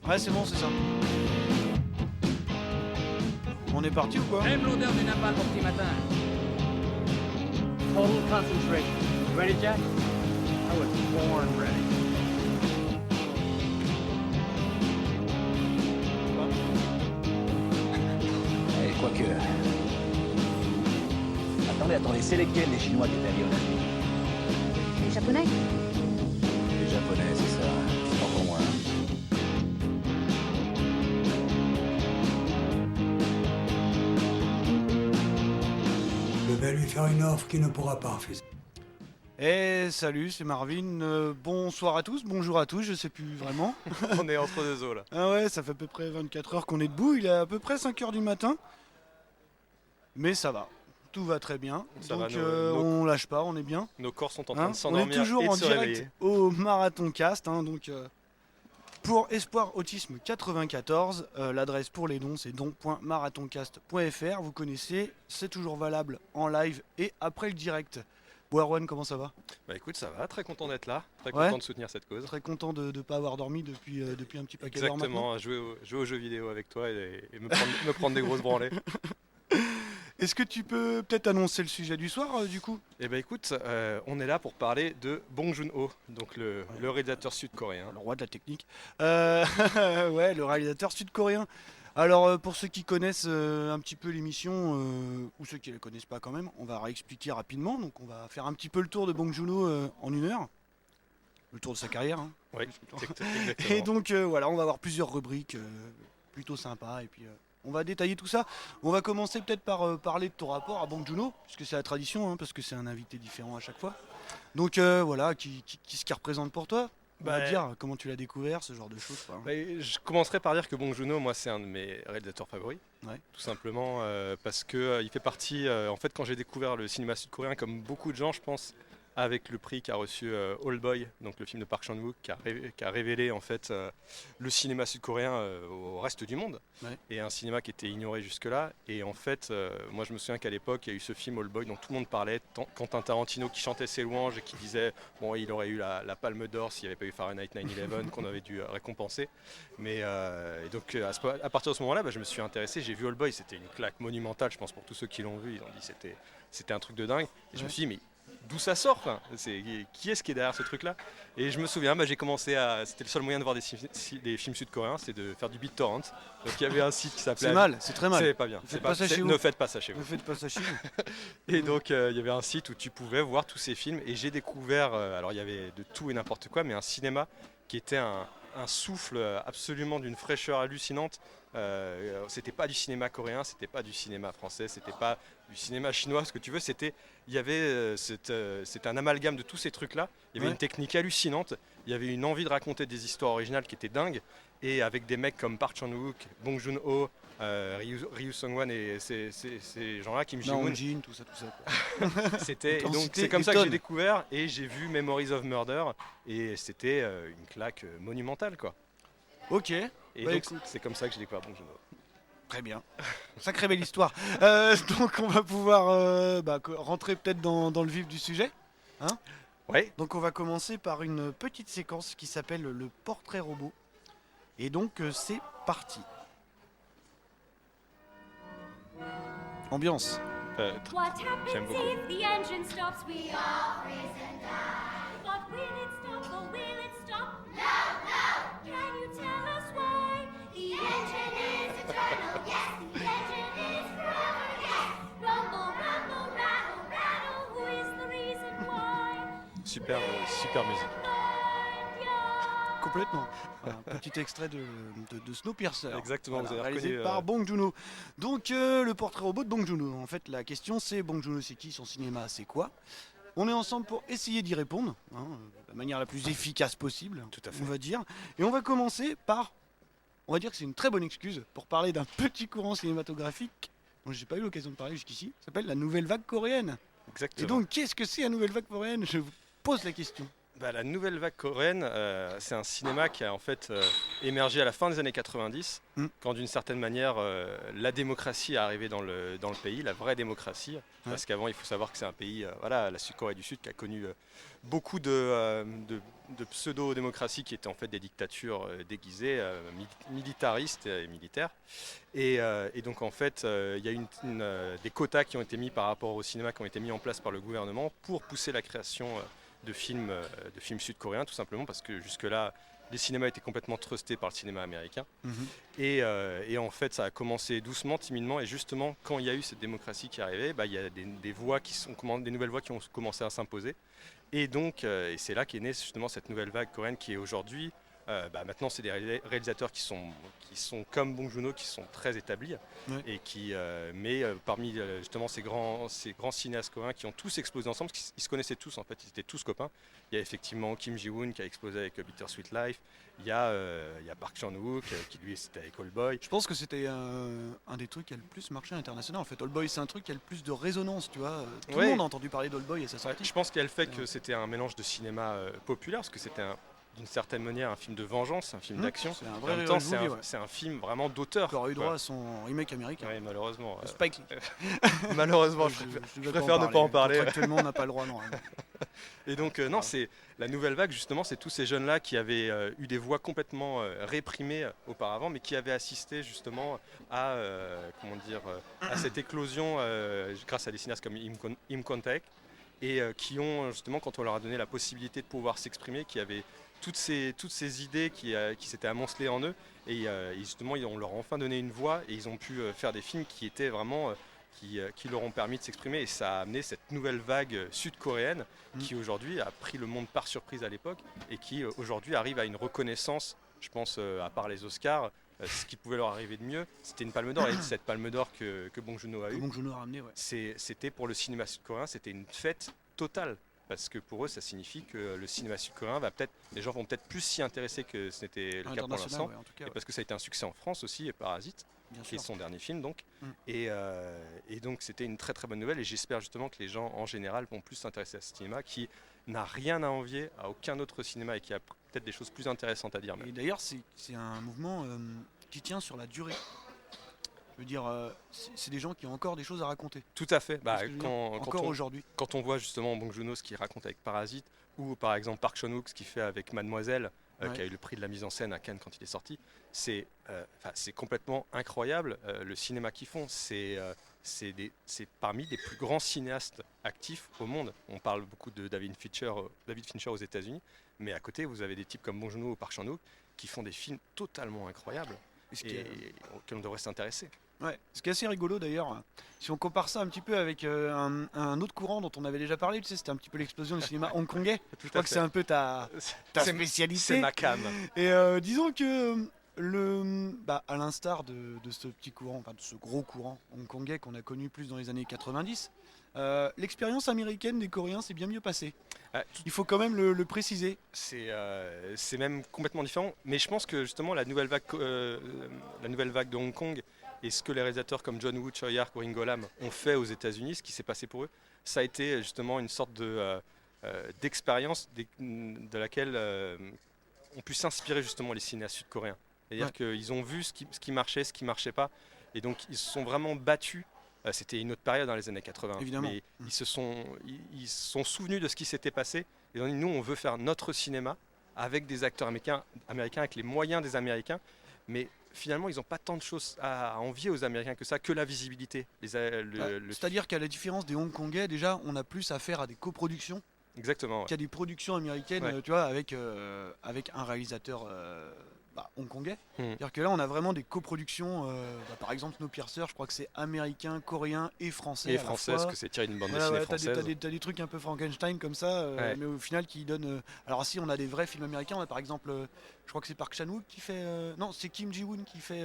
Ouais, c'est bon, c'est ça. On est parti ou quoi? J'aime l'odeur du napalm au petit matin. Total concentration. You ready, Jack? I was born ready. Quoique. Attendez, c'est lesquels les Chinois qui étaient allés en Asie? Les Japonais? Les Japonais, c'est ça. C'est pas pour moi. Je vais lui faire une offre qu'il ne pourra pas refuser. Eh salut, c'est Marvin. Bonsoir à tous, bonjour à tous, je sais plus vraiment. On est entre deux eaux là. Ah ouais, ça fait à peu près 24 heures qu'on est debout, il est à peu près 5 heures du matin. Mais ça va, tout va très bien. Ça Donc va, on lâche pas, on est bien. Nos corps sont en train Hein, de on s'endormir est toujours et de en se direct réveiller. au Marathon Cast, donc pour Espoir Autisme 94, l'adresse pour les dons c'est don.marathoncast.fr, vous connaissez, c'est toujours valable en live et après le direct. Bon Erwan, comment ça va? Bah écoute, ça va, très content d'être là, très Ouais. content de soutenir cette cause. Très content de ne pas avoir dormi depuis un petit paquet d'heures maintenant. Exactement, à jouer aux jeux vidéo avec toi et me prendre des grosses branlées. Est-ce que tu peux peut-être annoncer le sujet du soir du coup? Et bah écoute, on est là pour parler de Bong Joon-ho, donc le réalisateur sud-coréen. Le roi de la technique. Ouais, le réalisateur sud-coréen. Alors pour ceux qui connaissent un petit peu l'émission, ou ceux qui ne la connaissent pas quand même, on va réexpliquer rapidement. Donc on va faire un petit peu le tour de Bong Joon-ho en une heure. Le tour de sa carrière. Hein. Oui, exactement. Et donc voilà, on va avoir plusieurs rubriques plutôt sympas. Et puis on va détailler tout ça. On va commencer peut-être par parler de ton rapport à Bong Joon-ho, puisque c'est la tradition, parce que c'est un invité différent à chaque fois. Donc voilà, qu'est-ce qu'il représente pour toi? On va dire comment tu l'as découvert, ce genre de choses. Quoi. Bah, je commencerai par dire que Bong Joon-ho, moi, c'est un de mes réalisateurs favoris. Ouais. Tout simplement parce que il fait partie. En fait, quand j'ai découvert le cinéma sud-coréen, comme beaucoup de gens, je pense, avec le prix qu'a reçu Old Boy, donc le film de Park Chan-wook, qui a révélé en fait le cinéma sud-coréen au reste du monde, Ouais. et un cinéma qui était ignoré jusque-là. Et en fait, moi, je me souviens qu'à l'époque, il y a eu ce film Old Boy dont tout le monde parlait, Quentin Tarantino qui chantait ses louanges et qui disait bon, il aurait eu la Palme d'Or s'il n'y avait pas eu Fahrenheit 9/11 qu'on avait dû récompenser. Mais et donc à partir de ce moment-là, je me suis intéressé, j'ai vu Old Boy, c'était une claque monumentale, je pense pour tous ceux qui l'ont vu, ils ont dit c'était un truc de dingue. Et je me suis dit mais d'où ça sort enfin, qui est-ce qui est derrière ce truc-là? Et je me souviens, j'ai commencé à. C'était le seul moyen de voir des films sud-coréens, c'est de faire du BitTorrent. Donc il y avait un site qui s'appelait. C'est mal, c'est très mal. C'est pas bien. Ne faites pas ça chez vous. Ne faites pas ça chez Ne vous. faites pas ça chez vous. Et donc il y avait un site où tu pouvais voir tous ces films. Et j'ai découvert, alors il y avait de tout et n'importe quoi, mais un cinéma qui était un souffle absolument d'une fraîcheur hallucinante. C'était pas du cinéma coréen, c'était pas du cinéma français, c'était pas du cinéma chinois, ce que tu veux. C'était un amalgame de tous ces trucs-là. Il y avait Ouais. une technique hallucinante. Il y avait une envie de raconter des histoires originales qui étaient dingues. Et avec des mecs comme Park Chan-wook, Bong Joon-ho, Ryu Sung-wan et ces gens-là, Kim Non, Ji-woon. Jin, tout ça. Quoi. C'était T'en donc citais c'est comme des ça que j'ai tonnes. découvert et j'ai vu Memories of Murder et c'était une claque monumentale quoi. Ok, Et Bah, donc écoute. c'est comme ça que j'ai découvert Bong Joon-ho. très bien. Sacrée belle histoire. Donc on va pouvoir rentrer peut-être dans le vif du sujet. Ouais. Donc on va commencer par une petite séquence qui s'appelle le portrait robot. Et donc c'est parti. Ambiance. What J'aime happens beaucoup. if the engine stops? We all freeze and die. But will it stop or will it stop? No, no. Can you tell us why? The engine is eternal, yes. The engine is forever, yes. Rumble, rumble, rattle, rattle. Who is the reason why? Super musique. Complètement. Un petit extrait de Snowpiercer. Exactement, vous avez réalisé reconnu, par Bong Joon-ho. Donc le portrait robot de Bong Joon-ho. En fait, la question c'est Bong Joon-ho c'est qui, son cinéma c'est quoi? On est ensemble pour essayer d'y répondre, de la manière la plus efficace possible, Tout à fait. on va dire. Et on va commencer par, on va dire que c'est une très bonne excuse pour parler d'un petit courant cinématographique dont j'ai pas eu l'occasion de parler jusqu'ici. Ça s'appelle la nouvelle vague coréenne. Et Exactement. donc qu'est-ce que c'est la nouvelle vague coréenne? Je vous pose la question. La nouvelle vague coréenne, c'est un cinéma qui a en fait émergé à la fin des années 90, quand d'une certaine manière la démocratie est arrivée dans le pays, la vraie démocratie. Parce qu'avant, il faut savoir que c'est un pays, la Corée du Sud, qui a connu beaucoup de pseudo-démocraties qui étaient en fait des dictatures déguisées, militaristes et militaires. Et donc en fait, il y a des quotas qui ont été mis par rapport au cinéma, qui ont été mis en place par le gouvernement pour pousser la création de films sud-coréens, tout simplement parce que jusque-là, les cinémas étaient complètement trustés par le cinéma américain. Et en fait, ça a commencé doucement, timidement, et justement, quand il y a eu cette démocratie qui est arrivée, il y a des nouvelles voix qui ont commencé à s'imposer. Et donc, et c'est là qu'est née justement cette nouvelle vague coréenne qui est aujourd'hui. Maintenant, c'est des réalisateurs qui sont comme Bong Joon-ho, qui sont très établis, et mais parmi justement ces grands cinéastes coréens qui ont tous explosé ensemble, parce qu'ils se connaissaient tous en fait, ils étaient tous copains. Il y a effectivement Kim Ji-woon qui a explosé avec Bittersweet Life, il y a Park Chan-wook qui lui c'était avec Old Boy. Je pense que c'était un des trucs qui a le plus marché à l'international. En fait, Old Boy, c'est un truc qui a le plus de résonance, tu vois. Tout le monde a entendu parler d'Old Boy et sa sortie. Je pense qu'il y a le fait que c'était un mélange de cinéma populaire, parce que c'était d'une certaine manière un film de vengeance, un film d'action. C'est un En vrai même temps, movie, c'est un film vraiment d'auteur. qui aurait eu droit à son remake américain. Oui, malheureusement. Spike Lee. Malheureusement, je préfère ne pas en parler. Actuellement, on n'a pas le droit, non. Et donc, non, c'est la nouvelle vague, justement, c'est tous ces jeunes-là qui avaient eu des voix complètement réprimées auparavant, mais qui avaient assisté justement à, à cette éclosion grâce à des cinéastes comme Im Kwon-taek, et qui ont justement, quand on leur a donné la possibilité de pouvoir s'exprimer, qui avaient toutes ces idées qui s'étaient amoncelées en eux, et justement on leur a enfin donné une voix, et ils ont pu faire des films qui étaient vraiment qui leur ont permis de s'exprimer, et ça a amené cette nouvelle vague sud-coréenne qui aujourd'hui a pris le monde par surprise à l'époque, et qui aujourd'hui arrive à une reconnaissance, je pense, à part les Oscars. Ce qui pouvait leur arriver de mieux, c'était une palme d'or, et cette palme d'or que Bong Joon-ho a eu, Bong Joon-ho a ramené, c'était pour le cinéma sud-coréen, c'était une fête totale. Parce que pour eux, ça signifie que le cinéma sud-coréen les gens vont peut-être plus s'y intéresser que ce n'était le cas pour l'instant. Et parce que ça a été un succès en France aussi, et Parasite, qui est son dernier film donc. Et donc c'était une très très bonne nouvelle, et j'espère justement que les gens en général vont plus s'intéresser à ce cinéma qui n'a rien à envier à aucun autre cinéma, et qui a peut-être des choses plus intéressantes à dire même. Et d'ailleurs, c'est un mouvement qui tient sur la durée. Je veux dire, c'est des gens qui ont encore des choses à raconter. Tout à fait. Encore aujourd'hui. Quand on voit justement Bong Joon-ho ce qu'il raconte avec Parasite, ou par exemple Park Chan-wook ce qu'il fait avec Mademoiselle, qui a eu le prix de la mise en scène à Cannes quand il est sorti, c'est complètement incroyable le cinéma qu'ils font. C'est parmi les plus grands cinéastes actifs au monde. On parle beaucoup de David Fincher aux États-Unis, mais à côté vous avez des types comme Bong Joon-ho ou Park Chan-wook qui font des films totalement incroyables et auxquels on devrait s'intéresser. Ouais, ce qui est assez rigolo d'ailleurs, si on compare ça un petit peu avec un autre courant dont on avait déjà parlé, tu sais, c'était un petit peu l'explosion du cinéma hongkongais. Je crois que c'est un peu ta spécialité. C'est ma cam. Et disons que à l'instar de ce petit courant, enfin de ce gros courant hongkongais qu'on a connu plus dans les années 90, l'expérience américaine des Coréens s'est bien mieux passée. Il faut quand même le préciser. C'est même complètement différent, mais je pense que justement la nouvelle vague de Hong Kong, et ce que les réalisateurs comme John Woo, Choi Ark ou Ringo Lam ont fait aux États-Unis, ce qui s'est passé pour eux, ça a été justement une sorte d'expérience de laquelle ont pu s'inspirer justement les cinéastes sud-coréens. C'est-à-dire qu'ils ont vu ce qui marchait, ce qui ne marchait pas, et donc ils se sont vraiment battus. C'était une autre période dans les années 80, évidemment. Mais ils se sont souvenus de ce qui s'était passé, et ils ont dit nous on veut faire notre cinéma avec des acteurs américains avec les moyens des Américains, mais finalement, ils n'ont pas tant de choses à envier aux Américains que ça, que la visibilité. C'est-à-dire qu'à la différence des Hongkongais, déjà, on a plus affaire à des coproductions. Exactement. Qu'il y a des productions américaines, tu vois, avec un réalisateur hongkongais. C'est-à-dire que là, on a vraiment des coproductions. Par exemple, Snowpiercer, je crois que c'est américain, coréen et français. Et français, parce que c'est tiré d'une bande dessinée française. T'as des trucs un peu Frankenstein comme ça, mais au final qui donnent. Alors si on a des vrais films américains, on a par exemple, je crois que c'est Park Chan-wook qui fait. Non, c'est Kim Ji-woon qui fait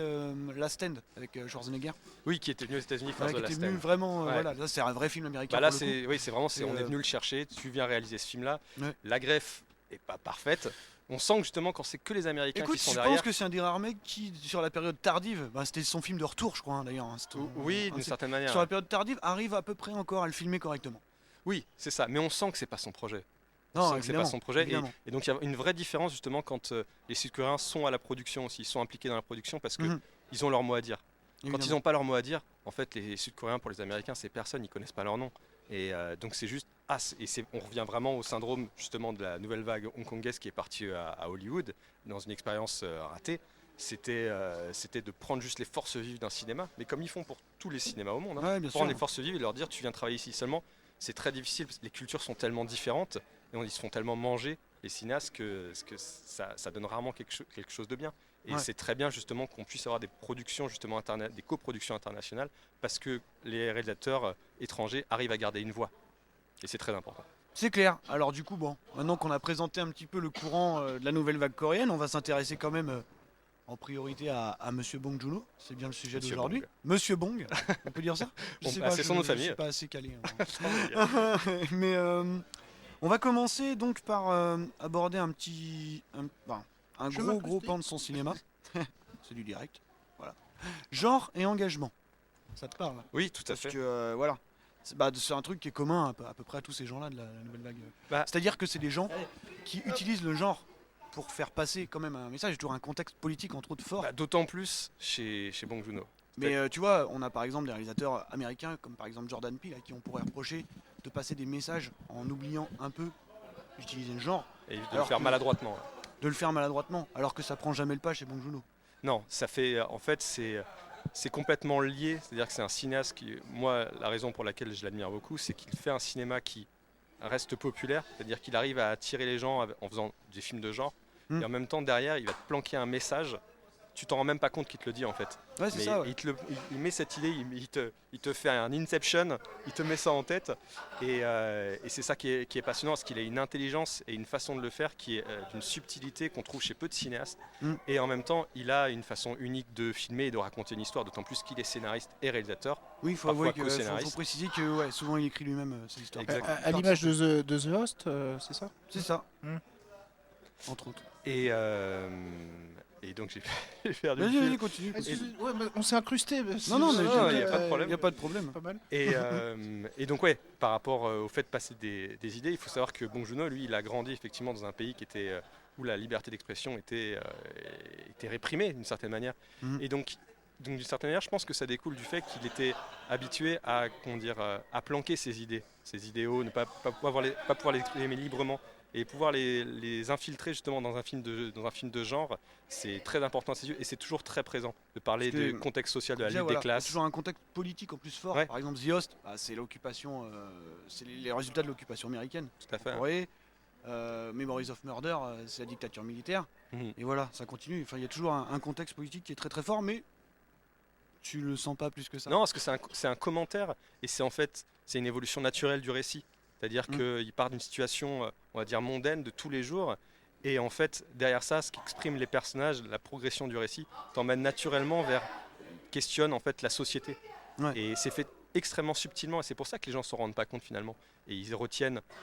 Last Stand avec Schwarzenegger. Oui, qui était venu aux États-Unis faire The Last Stand. Qui était venu vraiment. Voilà, là c'est un vrai film américain. Là, c'est vraiment, on est venu le chercher. Tu viens réaliser ce film-là. La greffe est pas parfaite. On sent que justement quand c'est que les Américains qui sont derrière. Je pense que c'est un des rares mecs qui, sur la période tardive, c'était son film de retour, je crois d'ailleurs. Oui, d'une certaine manière. Sur la période tardive, arrive à peu près encore à le filmer correctement. Oui, c'est ça. Mais on sent que c'est pas son projet. Non, sent que c'est évidemment, pas son projet. évidemment. Et donc il y a une vraie différence justement quand les Sud-Coréens sont à la production aussi, ils sont impliqués dans la production parce que Mhm. ils ont leur mot à dire. Quand ils Évidemment. n'ont pas leur mot à dire, en fait, les Sud-Coréens, pour les Américains, c'est personne, ils connaissent pas leur nom. Et donc c'est juste, on revient vraiment au syndrome justement de la nouvelle vague hongkongaise qui est partie à Hollywood dans une expérience ratée. C'était de prendre juste les forces vives d'un cinéma, mais comme ils font pour tous les cinémas au monde, hein, Ouais, bien prendre sûr. les forces vives et leur dire tu viens travailler ici seulement, c'est très difficile parce que les cultures sont tellement différentes et ils se font tellement manger les cinéastes que ça donne rarement quelque chose de bien. Et Ouais. c'est très bien justement qu'on puisse avoir des productions justement des coproductions internationales parce que les réalisateurs étrangers arrivent à garder une voix. Et c'est très important. C'est clair. Alors du coup, bon, maintenant qu'on a présenté un petit peu le courant de la nouvelle vague coréenne, on va s'intéresser quand même en priorité à Monsieur Bong Joon-ho. C'est bien le sujet Monsieur d'aujourd'hui. Bong. Monsieur Bong, on peut dire ça. C'est son nom de famille. Je suis pas assez calé. Hein. Mais on va commencer donc par aborder un gros pan de son cinéma. C'est du direct. Voilà. Genre et engagement. Ça te parle? Oui, tout à Parce fait. que voilà. C'est un truc qui est commun à peu près à tous ces gens-là de la nouvelle vague. Bah. C'est-à-dire que c'est des gens qui utilisent le genre pour faire passer quand même un message, toujours un contexte politique entre autres fort. Bah, d'autant plus chez Bong Joon-ho. Mais tu vois, on a par exemple des réalisateurs américains comme par exemple Jordan Peele à qui on pourrait reprocher de passer des messages en oubliant un peu d'utiliser le genre, Et de le Alors faire que- maladroitement. de le faire maladroitement, alors que ça prend jamais le pas chez Bong Joon-ho. Non, ça fait. En fait, c'est complètement lié. C'est-à-dire que c'est un cinéaste qui. Moi, la raison pour laquelle je l'admire beaucoup, c'est qu'il fait un cinéma qui reste populaire. C'est-à-dire qu'il arrive à attirer les gens en faisant des films de genre. Mm. Et en même temps, derrière, il va te planquer un message. Tu t'en rends même pas compte qu'il te le dit en fait. Ouais, c'est Mais ça. Ouais. il met cette idée, il te fait un inception, il te met ça en tête. Et c'est ça qui est passionnant, parce qu'il a une intelligence et une façon de le faire qui est d'une subtilité qu'on trouve chez peu de cinéastes. Mm. Et en même temps, il a une façon unique de filmer et de raconter une histoire, d'autant plus qu'il est scénariste et réalisateur. Oui, il faut Parfois avouer que co-scénariste. faut préciser que ouais, souvent il écrit lui-même ses histoires. Exact. À l'image de The Host, c'est ça? C'est ça. Mm. Entre autres. Et donc j'ai perdu le Vas-y, fil. vas-y, continue. Ouais, mais on s'est incrusté. Non, non, mais Non, y a pas de problème. Il n'y a pas de problème. Pas mal. Et donc ouais, par rapport au fait de passer des idées, il faut savoir que Bong Joon-ho, lui, il a grandi effectivement dans un pays qui était où la liberté d'expression était réprimée d'une certaine manière. Mhm. Et donc d'une certaine manière, je pense que ça découle du fait qu'il était habitué à à planquer ses idées, ses idéaux, ne pas pouvoir les exprimer librement. Et pouvoir les infiltrer justement dans un film de genre, c'est très important à ses yeux et c'est toujours très présent de parler Parce que du contexte social de la Déjà, lutte voilà, des il y a classes. toujours un contexte politique en plus fort. Ouais. Par exemple, The Host, c'est l'occupation, c'est les résultats de l'occupation américaine. Tout à fait. en Corée. Memories of Murder, c'est la dictature militaire. Mhm. Et voilà, ça continue. Enfin, il y a toujours un contexte politique qui est très très fort, mais tu le sens pas plus que ça. Non, parce que c'est un commentaire et c'est une évolution naturelle du récit. C'est-à-dire Mm. qu'il part d'une situation, on va dire, mondaine de tous les jours. Et en fait, derrière ça, ce qu'expriment les personnages, la progression du récit, t'emmène naturellement questionne en fait la société. Ouais. Et c'est fait extrêmement subtilement et c'est pour ça que les gens ne s'en rendent pas compte finalement. Et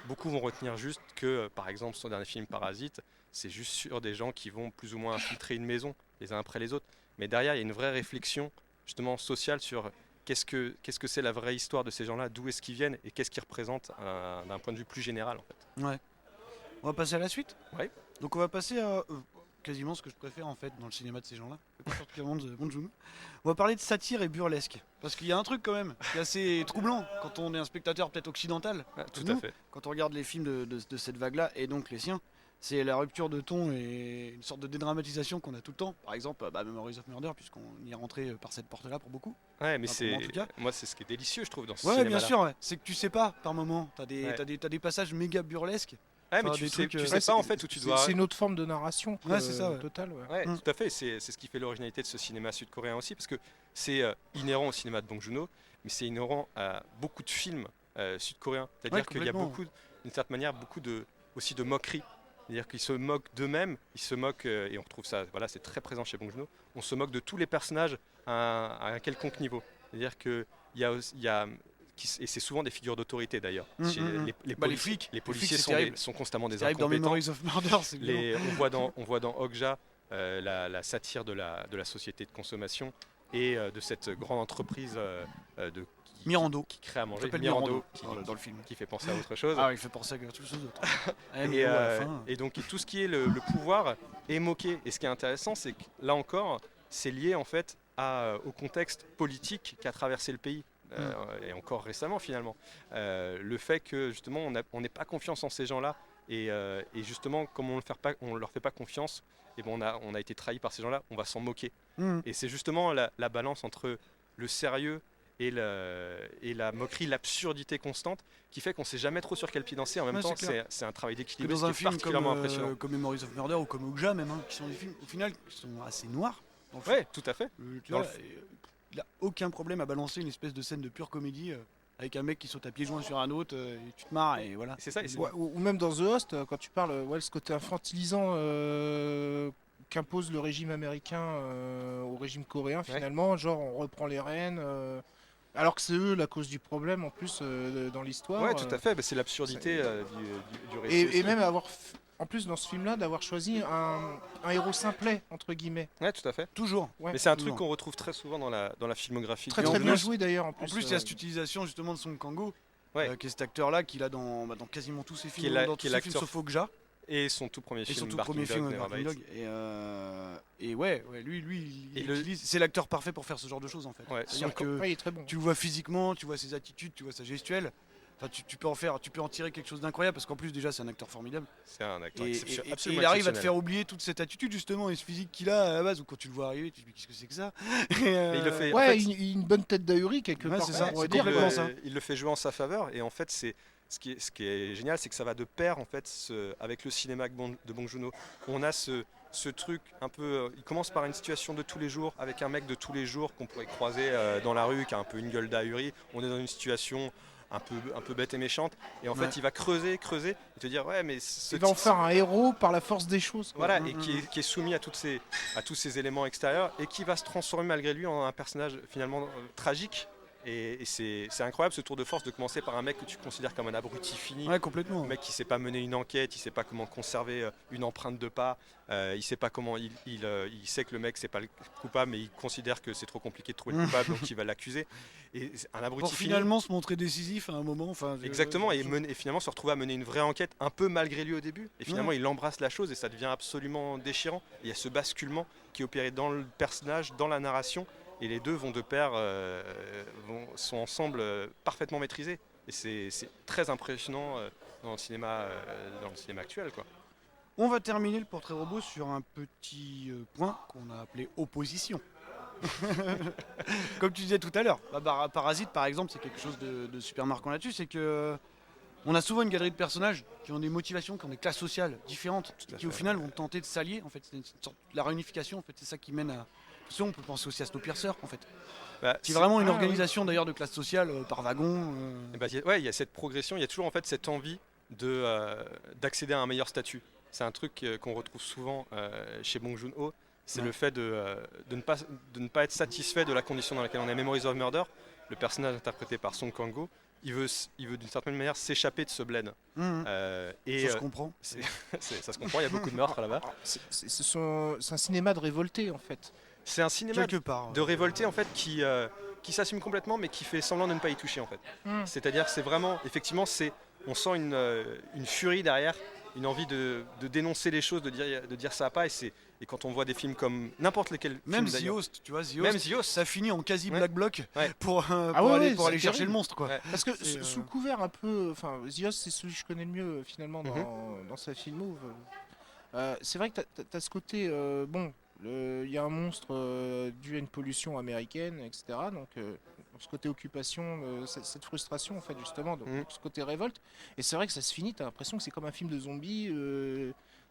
beaucoup vont retenir juste que, par exemple, son dernier film Parasite, c'est juste sur des gens qui vont plus ou moins infiltrer une maison, les uns après les autres. Mais derrière, il y a une vraie réflexion justement sociale sur qu'est-ce que c'est la vraie histoire de ces gens-là, d'où est-ce qu'ils viennent et qu'est-ce qu'ils représentent d'un point de vue plus général en fait. Ouais. On va passer à la suite. Ouais. Donc on va passer à quasiment ce que je préfère en fait dans le cinéma de ces gens-là, plus particulièrement de Bong Joon-ho. On va parler de satire et burlesque, parce qu'il y a un truc quand même qui est assez troublant quand on est un spectateur peut-être occidental, Tout nous, à fait. quand on regarde les films de cette vague-là et donc les siens. C'est la rupture de ton et une sorte de dédramatisation qu'on a tout le temps. Par exemple, Memories of Murder, puisqu'on y est rentré par cette porte-là pour beaucoup. Ouais, mais Enfin, pour moi, en tout cas. moi c'est ce qui est délicieux je trouve dans ce Ouais, cinéma-là. bien sûr, ouais. C'est que tu sais pas par moment. T'as des, Ouais. t'as des passages méga burlesques. Ouais, mais Enfin, tu des sais, trucs, tu ouais, sais pas en fait où tu dois. C'est une autre forme de narration. Ouais, c'est ça, ouais. Totale, ouais. Ouais, Mm. tout à fait. C'est ce qui fait l'originalité de ce cinéma sud-coréen aussi, parce que c'est inhérent au cinéma de Bong Joon-ho, mais c'est inhérent à beaucoup de films sud-coréens. C'est-à-dire Ouais, qu'il y a complètement. d'une certaine manière, aussi de moquerie. C'est-à-dire qu'ils se moquent d'eux-mêmes, ils se moquent, et on retrouve ça, voilà, c'est très présent chez Bong Joon-ho, on se moque de tous les personnages à un quelconque niveau. C'est-à-dire qu'il y a, et c'est souvent des figures d'autorité d'ailleurs. Chez Les flics. les policiers c'est sont, terrible. sont constamment des C'est terrible dans incompétents. Memories of Murder, c'est violent. On voit dans Okja la satire de la société de consommation et de cette grande entreprise Mirando. qui crée à Il manger. s'appelle Mirando, Mirando qui, dans le film. qui fait penser à autre chose. Ah, il fait penser à quelque chose d'autre. Et donc tout ce qui est le pouvoir est moqué. Et ce qui est intéressant, c'est que là encore, c'est lié en fait au contexte politique qui a traversé le pays. Et encore récemment finalement. Le fait que justement on n'ait pas confiance en ces gens-là et justement comme on leur fait pas confiance, et bon, on a été trahi par ces gens-là, on va s'en moquer. Et c'est justement la balance entre le sérieux et la moquerie, l'absurdité constante qui fait qu'on sait jamais trop sur quel pied danser. En même Ouais, temps, c'est clair. c'est un travail Que d'équilibre dans qui un est film particulièrement impressionnant. comme Memories of Murder ou comme Okja même, qui sont des films au final qui sont assez noirs. Dans le film. Ouais, tout à fait. Tu Dans vois, il a aucun problème à balancer une espèce de scène de pure comédie avec un mec qui saute à pieds joints sur un autre et tu te marres et voilà. Et c'est ça. Et c'est- Ouais, ou même dans The Host, quand tu parles, ce côté infantilisant qu'impose le régime américain au régime coréen, finalement, genre on reprend les rênes, alors que c'est eux la cause du problème en plus dans l'histoire. Ouais, tout à fait. Bah, c'est l'absurdité du récit. Et aussi. même en plus dans ce film-là, d'avoir choisi un héros simplet, entre guillemets. Ouais, tout à fait. Toujours. Ouais. Mais c'est un toujours. truc qu'on retrouve très souvent dans la filmographie. Très de en très Bong bien plus- joué d'ailleurs. En plus, il y a cette utilisation justement de Song Kang-ho, Ouais. qui est cet acteur-là qu'il a dans quasiment tous ses Qui films, est la- dans qui tous est ses films l'acteur sauf Okja, Et son tout premier et film, son tout Barking premier film, Dog, de Barking Rabbit. Dog. Et ouais, lui, Et il le- utilise- c'est l'acteur parfait pour faire ce genre de choses en fait. Ouais, C'est-à-dire son que Ouais, il est très bon. tu le vois physiquement, tu vois ses attitudes, tu vois sa gestuelle. Enfin, tu peux en tirer quelque chose d'incroyable parce qu'en plus déjà c'est un acteur formidable. C'est un acteur Et absolument il arrive à te exceptionnel. faire oublier toute cette attitude justement et ce physique qu'il a à la base, ou quand tu le vois arriver, tu te dis qu'est-ce que c'est que ça. Mais il le fait. en Ouais, fait, une bonne tête d'ahuri quelque Ouais, part. c'est ça, on pourrait c'est dire. complètement il, ça. il le fait jouer en sa faveur et en fait c'est ce qui est génial, c'est que ça va de pair en fait avec le cinéma de Bong Joon-ho. On a ce truc un peu, il commence par une situation de tous les jours avec un mec de tous les jours qu'on pourrait croiser dans la rue qui a un peu une gueule d'ahuri. On est dans une situation un peu bête et méchante et en Ouais. fait il va creuser et te dire ouais mais ce Il va en type- faire un héros par la force des choses. quoi. Voilà, et qui est soumis à tous ces éléments extérieurs et qui va se transformer malgré lui en un personnage finalement tragique. Et c'est incroyable ce tour de force de commencer par un mec que tu considères comme un abruti fini. Ouais, complètement. Un mec qui sait pas mener une enquête, il sait pas comment conserver une empreinte de pas, il sait pas comment il sait que le mec c'est pas le coupable mais il considère que c'est trop compliqué de trouver le coupable donc il va l'accuser. Et c'est un abruti Pour fini. finalement se montrer décisif à un moment. Enfin, Exactement, et finalement se retrouver à mener une vraie enquête un peu malgré lui au début. Et finalement, il embrasse la chose et ça devient absolument déchirant. Il y a ce basculement qui est opéré dans le personnage, dans la narration, et les deux vont de pair, sont ensemble parfaitement maîtrisés. Et c'est très impressionnant dans le cinéma actuel, quoi. On va terminer le portrait robot sur un petit point qu'on a appelé opposition. Comme tu disais tout à l'heure, Parasite par exemple, c'est quelque chose de super marquant là-dessus, c'est que on a souvent une galerie de personnages qui ont des motivations, qui ont des classes sociales différentes, à qui au fait. final vont tenter de s'allier. En fait, c'est une sorte la réunification. En fait, c'est ça qui mène à. Parce on peut penser aussi à Snowpiercer, en fait. Bah, C'est vraiment une Ah, organisation d'ailleurs de classe sociale par wagon. Eh ben, il y a cette progression, il y a toujours en fait cette envie d'accéder à un meilleur statut. C'est un truc qu'on retrouve souvent chez Bong Joon-ho, c'est le fait de ne pas être satisfait de la condition dans laquelle on est. Memories of Murder, le personnage interprété par Song Kang-ho, il veut d'une certaine manière s'échapper de ce bled. Ça se comprend. Ça se comprend, il y a beaucoup de meurtres là-bas. C'est un cinéma de révolté en fait. C'est un cinéma Quelque part. de révolté en fait qui s'assume complètement mais qui fait semblant de ne pas y toucher en fait. Mm. C'est-à-dire c'est vraiment, effectivement, on sent une furie derrière, une envie de dénoncer les choses, de dire ça va pas et quand on voit des films comme n'importe lesquels Même films, The d'ailleurs. Host, tu vois, Même The Host. ça finit en quasi Ouais. black bloc Ouais. pour ouais, aller c'est chercher terrible. le monstre, quoi. Ouais. Parce que C'est, sous couvert un peu, enfin, The Host, c'est celui que je connais le mieux finalement dans sa film move. C'est vrai que t'as ce côté, bon, il y a un monstre dû à une pollution américaine, etc. Donc ce côté occupation, cette frustration en fait justement, donc ce côté révolte. Et c'est vrai que ça se finit, t'as l'impression que c'est comme un film de zombies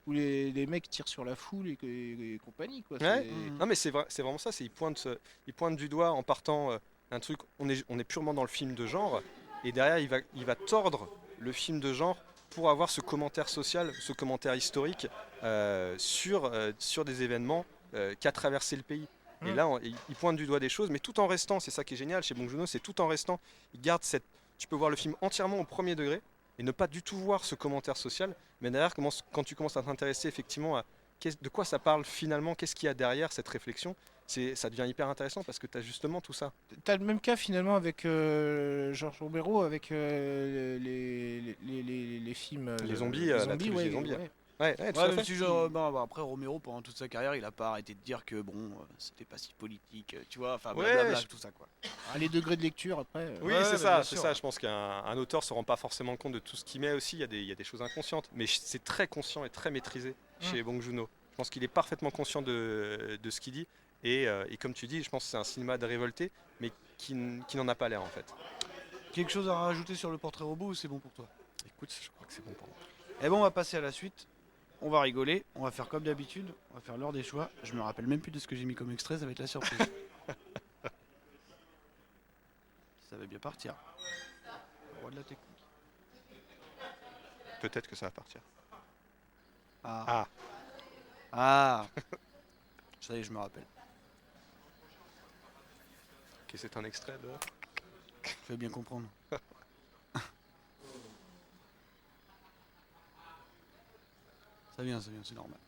où les mecs tirent sur la foule et compagnie, quoi. Ouais. C'est- Non mais c'est vraiment ça, il pointe du doigt en partant un truc, on est purement dans le film de genre et derrière il va tordre le film de genre pour avoir ce commentaire social, ce commentaire historique sur des événements qu'a traversé le pays. Et là il pointe du doigt des choses mais tout en restant, c'est ça qui est génial chez Bong Joon-ho, c'est tout en restant, il garde tu peux voir le film entièrement au premier degré et ne pas du tout voir ce commentaire social, mais derrière quand tu commences à t'intéresser effectivement de quoi ça parle finalement, qu'est-ce qu'il y a derrière cette réflexion. Ça devient hyper intéressant parce que tu as justement tout ça. T'as le même cas finalement avec Georges Romero, avec les films. Les zombies, la trilogie des zombies. Ouais, tout à Ouais, fait. même si après Romero, pendant toute sa carrière, il a pas arrêté de dire que bon, c'était pas si politique, tu vois, enfin Ouais, blablabla, tout ça quoi. Ah, les degrés de lecture après. Oui, Ouais, c'est mais ça, bien c'est sûr. ça. Je pense qu'un auteur se rend pas forcément compte de tout ce qu'il met aussi. Il y a des choses inconscientes, mais c'est très conscient et très maîtrisé chez Bong Joon-ho. Je pense qu'il est parfaitement conscient de ce qu'il dit. Et comme tu dis, je pense que c'est un cinéma de révolté, mais qui n'en a pas l'air en fait. Quelque chose à rajouter sur le portrait robot ou c'est bon pour toi? Écoute, je crois que c'est bon pour moi. Eh bon, on va passer à la suite. On va rigoler, on va faire comme d'habitude, on va faire l'heure des choix. Je me rappelle même plus de ce que j'ai mis comme extrait, ça va être la surprise. Ça va bien partir. Le roi de la technique. Peut-être que ça va partir. Ah. Ah. Ça y est, je me rappelle. Ok, c'est un extrait de. Je vais bien comprendre. Ça vient, c'est normal.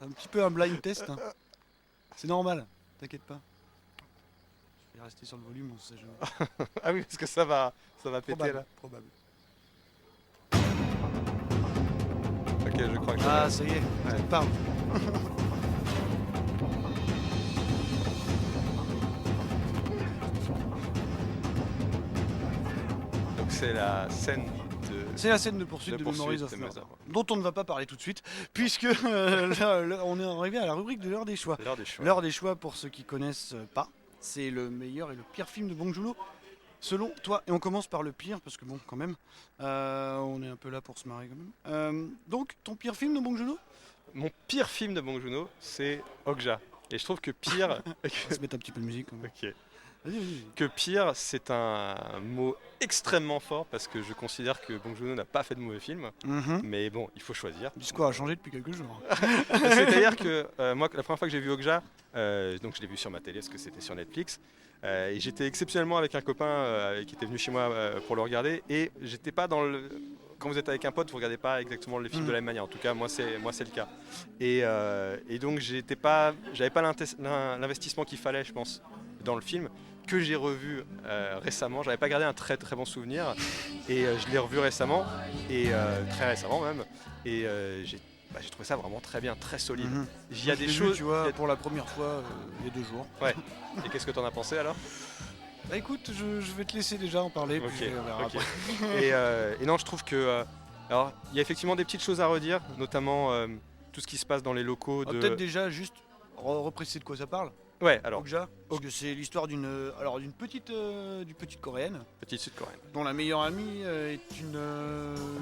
Un petit peu un blind test. Hein. C'est normal, t'inquiète pas. Je vais rester sur le volume, on sait jamais. Ah oui, parce que ça va péter Probable, là. probable. Ok, je crois que je Ah, ça y est, ça te parle. Donc c'est la scène de. C'est la scène de poursuite de Memories of de Murder, Murder. dont on ne va pas parler tout de suite, puisque là, on est arrivé à la rubrique de l'heure des choix. L'heure des choix. L'heure des choix, pour ceux qui connaissent pas, c'est le meilleur et le pire film de Bong Joon-ho, selon toi. Et on commence par le pire, parce que bon, quand même, on est un peu là pour se marrer quand même. Donc, ton pire film de Bong Joon-ho? Mon pire film de Bong Joon-ho, c'est Okja. Et je trouve que pire. On va se mettre un petit peu de musique. Quand même. Ok. Vas-y. Que pire, c'est un mot extrêmement fort parce que je considère que Bong Joon-ho n'a pas fait de mauvais film. Mais bon, il faut choisir. Le discours a changé depuis quelques jours. C'est-à-dire que moi, la première fois que j'ai vu Okja, donc je l'ai vu sur ma télé parce que c'était sur Netflix. Et j'étais exceptionnellement avec un copain qui était venu chez moi pour le regarder. Et j'étais pas dans le. Quand vous êtes avec un pote, vous regardez pas exactement les films de la même manière. En tout cas, moi c'est le cas. Et donc j'avais pas l'investissement qu'il fallait, je pense, dans le film, que j'ai revu récemment. J'avais pas gardé un très très bon souvenir et je l'ai revu récemment et très récemment même. Et j'ai trouvé ça vraiment très bien, très solide. Il y a des choses, tu vois, pour la première fois il y a 2 jours. Ouais. Et qu'est-ce que t'en as pensé alors? Bah écoute, je vais te laisser déjà en parler. Ok, Puis on verra ok. après. Et non, je trouve que alors il y a effectivement des petites choses à redire, notamment tout ce qui se passe dans les locaux Ah, de. peut-être déjà juste repréciser de quoi ça parle. Ouais, alors Okja, parce que c'est l'histoire d'une petite coréenne petite sud-coréenne. dont la meilleure amie est une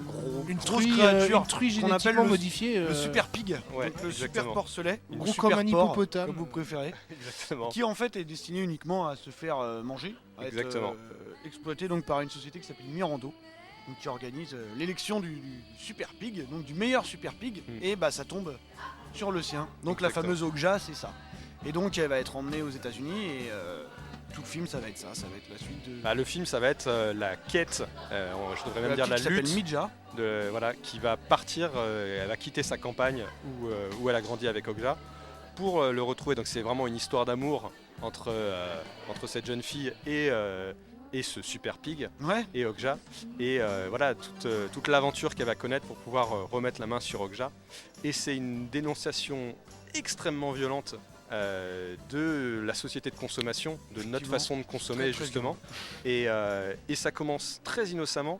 grosse truie, créature une truie qu'on appelle génétiquement le- modifiée. le super pig, Ouais, donc le super exactement. porcelet, ou Gros le comme super un porc, hippopotame. comme vous préférez, Exactement. qui en fait est destiné uniquement à se faire manger, à Exactement. être exploité donc par une société qui s'appelle Mirando, donc qui organise l'élection du super pig, donc du meilleur super pig, et bah ça tombe sur le sien. Donc la Exactement. fameuse Okja, c'est ça. Et donc elle va être emmenée aux États-Unis et tout le film ça va être ça va être la suite de. Bah, le film, ça va être la quête, je devrais même la dire petite la qui s'appelle lutte, Midja. qui va partir, elle va quitter sa campagne où elle a grandi avec Okja pour le retrouver. Donc c'est vraiment une histoire d'amour entre cette jeune fille et ce super pig Ouais. et Okja. Et voilà toute l'aventure qu'elle va connaître pour pouvoir remettre la main sur Okja. Et c'est une dénonciation extrêmement violente de la société de consommation, de notre Effectivement. façon de consommer Très, très justement. Et ça commence très innocemment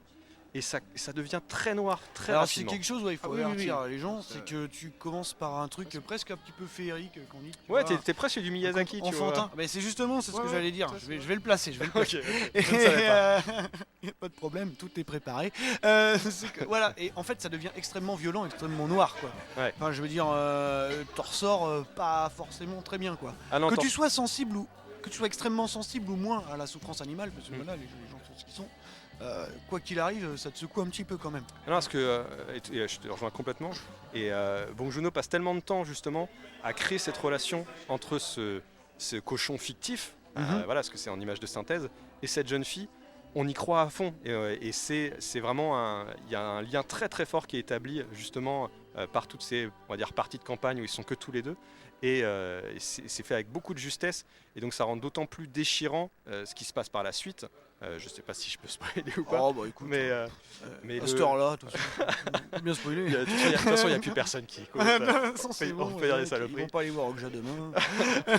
et ça devient très noir très Alors c'est rapidement. quelque chose, il faut Ah oui, oui, avertir oui. les gens, c'est que tu commences par un truc presque un petit peu féerique qu'on dit. tu Ouais, vois, t'es presque du Miyazaki, tu vois. enfantin. Mais c'est justement c'est ce Ouais, que ouais, j'allais dire. ça, Je vais le placer. Je vais le placer. Ok, Et, je ne savais pas. y a pas de problème, tout est préparé. C'est que, voilà, et en fait ça devient extrêmement violent, extrêmement noir quoi. Ouais. Enfin je veux dire, t'en ressors pas forcément très bien quoi. Ah non, Que attends. tu sois sensible ou que tu sois extrêmement sensible ou moins à la souffrance animale, parce que voilà les gens sont ce qu'ils sont. Quoi qu'il arrive, ça te secoue un petit peu quand même. Non, parce que et je te rejoins complètement. Et Bong Joon-ho passe tellement de temps justement à créer cette relation entre ce cochon fictif, voilà, parce que c'est en image de synthèse, et cette jeune fille, on y croit à fond et c'est vraiment il y a un lien très très fort qui est établi justement par toutes ces, on va dire, parties de campagne où ils sont que tous les deux et c'est fait avec beaucoup de justesse et donc ça rend d'autant plus déchirant ce qui se passe par la suite. Je sais pas si je peux spoiler ou pas. Oh bah écoute, mais à le- cette heure-là, attention, faut bien spoiler. de toute façon, il n'y a plus personne qui écoute. On peut dire des Ils saloperies. vont pas aller voir Okja demain.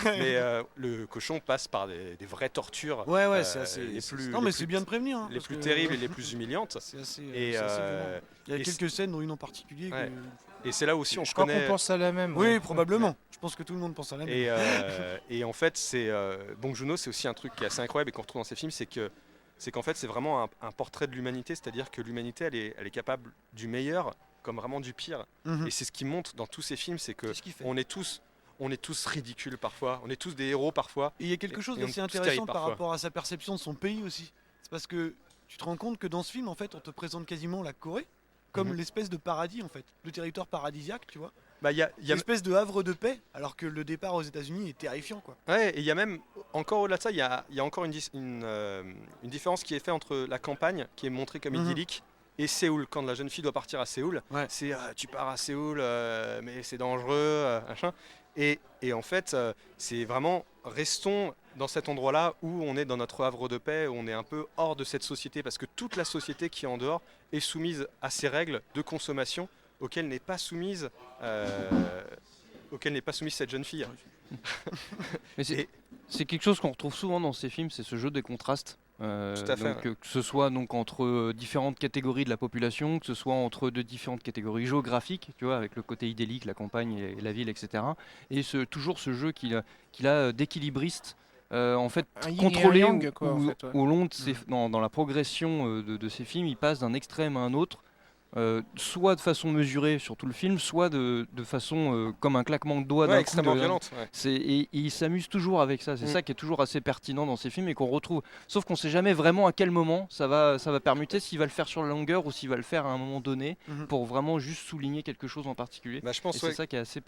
Mais le cochon passe par des vraies tortures. Ouais, c'est assez. les c'est- plus- non, les mais plus- c'est bien de prévenir. hein, Les parce plus que- terribles et les plus humiliantes. C'est assez. Et, c'est assez euh, violent. Il y a et quelques scènes, dont une en particulier. Ouais. Que- Et c'est là aussi on Je crois connaît. qu'on pense à la même. Oui, ouais. probablement. Je pense que tout le monde pense à la même. Et en fait, Bong Joon-ho, c'est aussi un truc qui est assez incroyable et qu'on retrouve dans ses films, c'est qu'en fait, c'est vraiment un portrait de l'humanité, c'est-à-dire que l'humanité, elle est capable du meilleur comme vraiment du pire. Mhm. Et c'est ce qui montre dans tous ces films, c'est que C'est ce qu'il fait. on est tous ridicules parfois, on est tous des héros parfois. Et il y a quelque chose et on d'assez est tous intéressant terribles par parfois. rapport à sa perception de son pays aussi. C'est parce que tu te rends compte que dans ce film, en fait, on te présente quasiment la Corée comme Mhm. l'espèce de paradis, en fait, le territoire paradisiaque, tu vois. Bah, il y a, L'espèce de havre de paix, alors que le départ aux États-Unis est terrifiant, quoi. ouais, et il y a même, encore au-delà de ça, il y a encore une différence qui est faite entre la campagne, qui est montrée comme Mhm. idyllique, et Séoul. Quand la jeune fille doit partir à Séoul, Ouais. c'est tu pars à Séoul, mais c'est dangereux, machin. Et en fait, c'est vraiment, restons dans cet endroit-là où on est dans notre havre de paix, où on est un peu hors de cette société, parce que toute la société qui est en dehors est soumise à ces règles de consommation auxquelles n'est pas soumise cette jeune fille. Mais c'est Et- c'est quelque chose qu'on retrouve souvent dans ces films, c'est ce jeu des contrastes. Tout à fait, Donc, que ce soit donc entre différentes catégories de la population, que ce soit entre de différentes catégories géographiques, tu vois, avec le côté idyllique, la campagne et la ville, etc. Et toujours ce jeu qu'il a d'équilibriste, en fait, Un yin et un contrôlé yang, quoi, en fait, ouais. au long de dans la progression de ces films, il passe d'un extrême à un autre. Soit de façon mesurée sur tout le film, soit de façon comme un claquement de doigts Ouais, d'un coup extrêmement de- violente. Ouais. et il s'amuse toujours avec ça. C'est Mm. ça qui est toujours assez pertinent dans ces films et qu'on retrouve. Sauf qu'on sait jamais vraiment à quel moment ça va permuter, s'il va le faire sur la longueur ou s'il va le faire à un moment donné Mhm. pour vraiment juste souligner quelque chose en particulier. Bah, je pense, Et c'est ouais, ça qui est assez